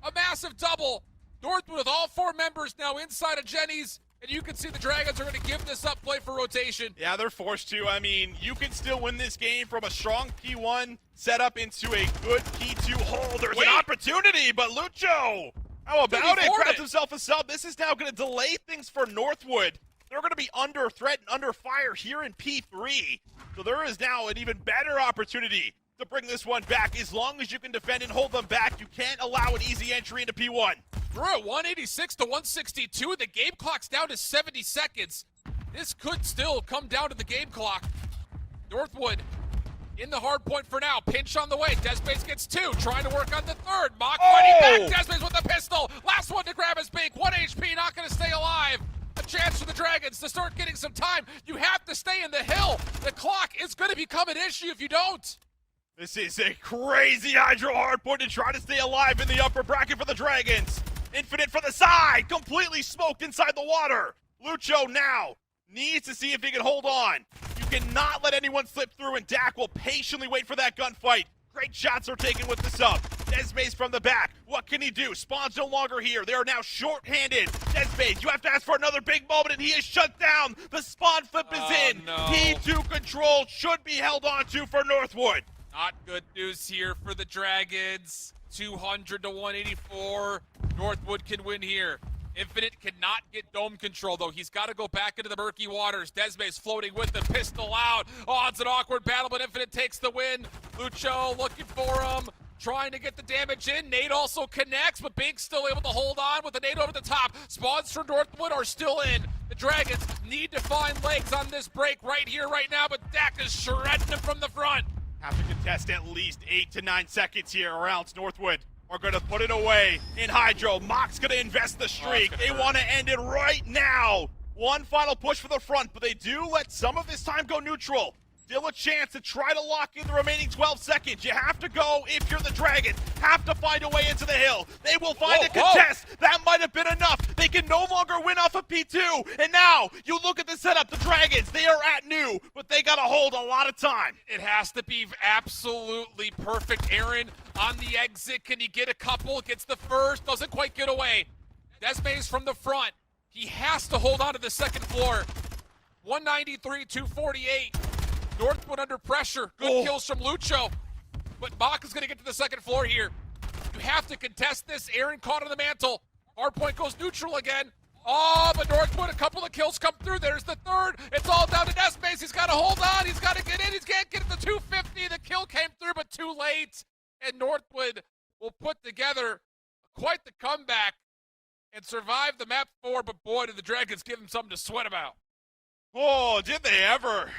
A massive double. Northwood with all 4 members now inside of Jenny's. And you can see the Dragons are going to give this up, play for rotation. Yeah, they're forced to. I mean, you can still win this game from a strong P1 set up into a good P2 hold. There's an opportunity, but Lucho, how about it? Grabs himself a sub. This is now going to delay things for Northwood. They're going to be under threat and under fire here in P3. So there is now an even better opportunity to bring this one back. As long as you can defend and hold them back, you can't allow an easy entry into P1. We're at 186 to 162. The game clock's down to 70 seconds. This could still come down to the game clock. Northwood in the hard point for now. Pinch on the way. Deathbase gets 2. Trying to work on the 3rd. Mock fighting back. Deathbase with the pistol. Last one to grab his beak. 1 HP, not going to stay alive. A chance for the Dragons to start getting some time. You have to stay in the hill. The clock is going to become an issue if you don't. This is a crazy Hydro hardpoint to try to stay alive in the upper bracket for the Dragons. Infinite for the side, completely smoked inside the water. Lucho now needs to see if he can hold on. You cannot let anyone slip through, and Dak will patiently wait for that gunfight. Great shots are taken with the sub. Deathbase from the back. What can he do? Spawn's no longer here. They are now short-handed. Deathbase, you have to ask for another big moment, and he is shut down. The spawn flip is in. No. P2 control should be held on to for Northwood. Not good news here for the Dragons. 200 to 184. Northwood can win here. Infinite cannot get dome control, though. He's got to go back into the murky waters. Deathbase floating with the pistol out. Oh, it's an awkward battle, but Infinite takes the win. Lucho looking for him, trying to get the damage in. Nade also connects, but Bink's still able to hold on with the nade over the top. Spawns for Northwood are still in. The Dragons need to find legs on this break right here, right now, but Dak is shredding them from the front. Have to contest at least 8 to 9 seconds here, or else Northwood are going to put it away in Hydro. Mock's going to invest the streak. They want to end it right now. One final push for the front, but they do let some of this time go neutral. Still a chance to try to lock in the remaining 12 seconds. You have to go if you're the Dragons. Have to find a way into the hill. They will find a contest. That might have been enough. They can no longer win off of P2. And now, you look at the setup. The Dragons, they are at new, but they got to hold a lot of time. It has to be absolutely perfect. Aaron on the exit. Can he get a couple? Gets the first. Doesn't quite get away. Deathbase from the front. He has to hold on to the second floor. 193, 248. Northwood under pressure. Good kills from Lucho. But Mock is going to get to the second floor here. You have to contest this. Aaron caught on the mantle. Hardpoint goes neutral again. Oh, but Northwood, a couple of kills come through. There's the 3rd. It's all down to Deathbase. He's got to hold on. He's got to get in. He can't get to 250. The kill came through, but too late. And Northwood will put together quite the comeback and survive the map 4. But boy, did the Dragons give him something to sweat about. Oh, did they ever?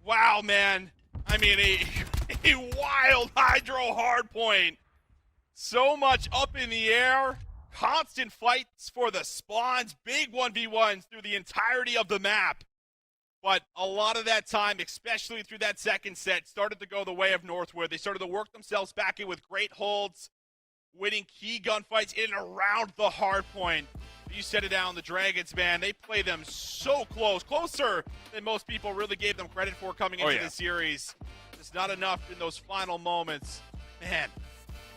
Wow, man. I mean, a wild Hydro hardpoint. So much up in the air. Constant fights for the spawns. Big 1v1s through the entirety of the map. But a lot of that time, especially through that second set, started to go the way of Northwood. They started to work themselves back in with great holds, winning key gunfights in and around the hardpoint. You said it down, the Dragons, man, they play them so close, closer than most people really gave them credit for coming into the series. Just not enough in those final moments. Man,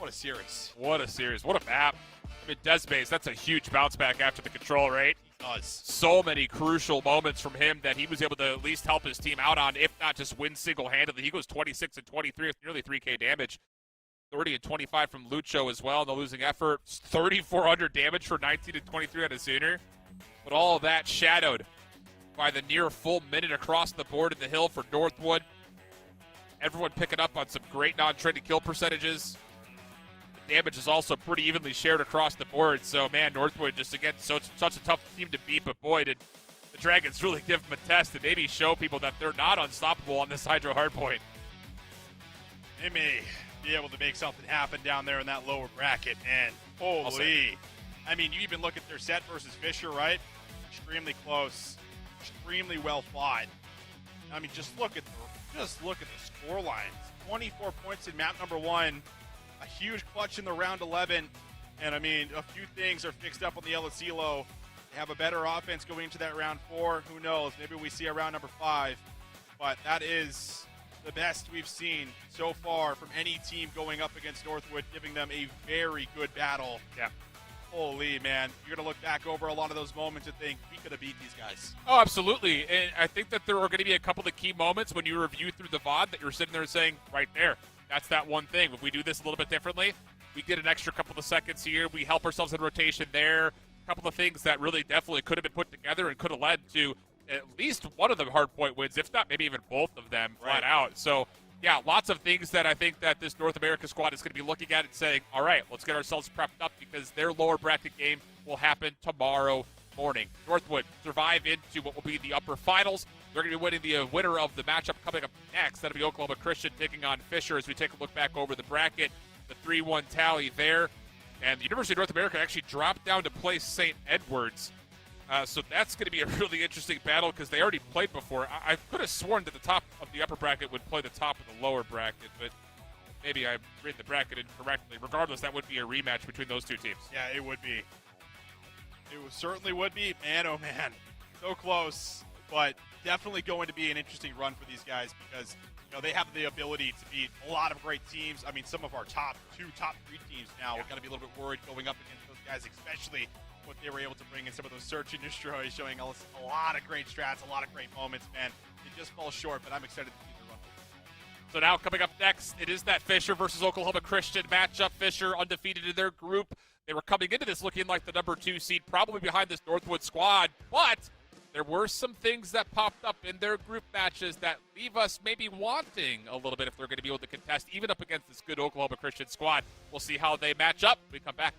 what a series. What a series. What a map. I mean, Deathbase, that's a huge bounce back after the control, right? He does. So many crucial moments from him that he was able to at least help his team out on, if not just win single-handedly. He goes 26 and 23 with nearly 3K damage. 30 and 25 from Lucho as well, no losing effort. 3,400 damage for 19 and 23 on a Sooner. But all of that shadowed by the near full minute across the board in the hill for Northwood. Everyone picking up on some great non-trending kill percentages. The damage is also pretty evenly shared across the board. So, man, Northwood just, again, such a tough team to beat. But, boy, did the Dragons really give them a test and maybe show people that they're not unstoppable on this Hydro hardpoint. They may be able to make something happen down there in that lower bracket, and holy. I mean, you even look at their set versus Fisher, right? Extremely close, extremely well fought. I mean, just look at just look at the score lines. 24 points in map number 1, a huge clutch in the round 11, and I mean, a few things are fixed up on the LSELO. They have a better offense going into that round 4. Who knows? Maybe we see a round number 5, but that is the best we've seen so far from any team going up against Northwood, giving them a very good battle. Yeah. Holy, man. You're going to look back over a lot of those moments and think, we could have beat these guys. Oh, absolutely. And I think that there are going to be a couple of key moments when you review through the VOD that you're sitting there saying, right there, that's that one thing. If we do this a little bit differently, we get an extra couple of seconds here. We help ourselves in rotation there. A couple of things that really definitely could have been put together and could have led to at least one of the hard point wins, if not maybe even both of them flat out. So, yeah, lots of things that I think that this North America squad is going to be looking at and saying, all right, let's get ourselves prepped up because their lower bracket game will happen tomorrow morning. Northwood survive into what will be the upper finals. They're going to be winning the winner of the matchup coming up next. That'll be Oklahoma Christian taking on Fisher as we take a look back over the bracket. The 3-1 tally there. And the University of North America actually dropped down to play St. Edwards. So that's going to be a really interesting battle because they already played before. I could have sworn that the top of the upper bracket would play the top of the lower bracket, but maybe I'm reading the bracket incorrectly. Regardless, that would be a rematch between those two teams. Yeah, it would be. Certainly would be. Man, oh man. So close, but definitely going to be an interesting run for these guys because they have the ability to beat a lot of great teams. I mean, some of our top 3 teams now. We're going to be a little bit worried going up against those guys, especially what they were able to bring in some of those search and destroy, showing us a lot of great strats, a lot of great moments, man. It just falls short, but I'm excited to see the run. So now coming up next, it is that Fisher versus Oklahoma Christian matchup. Fisher undefeated in their group. They were coming into this looking like the number 2 seed, probably behind this Northwood squad, but there were some things that popped up in their group matches that leave us maybe wanting a little bit if they're going to be able to contest even up against this good Oklahoma Christian squad. We'll see how they match up when we come back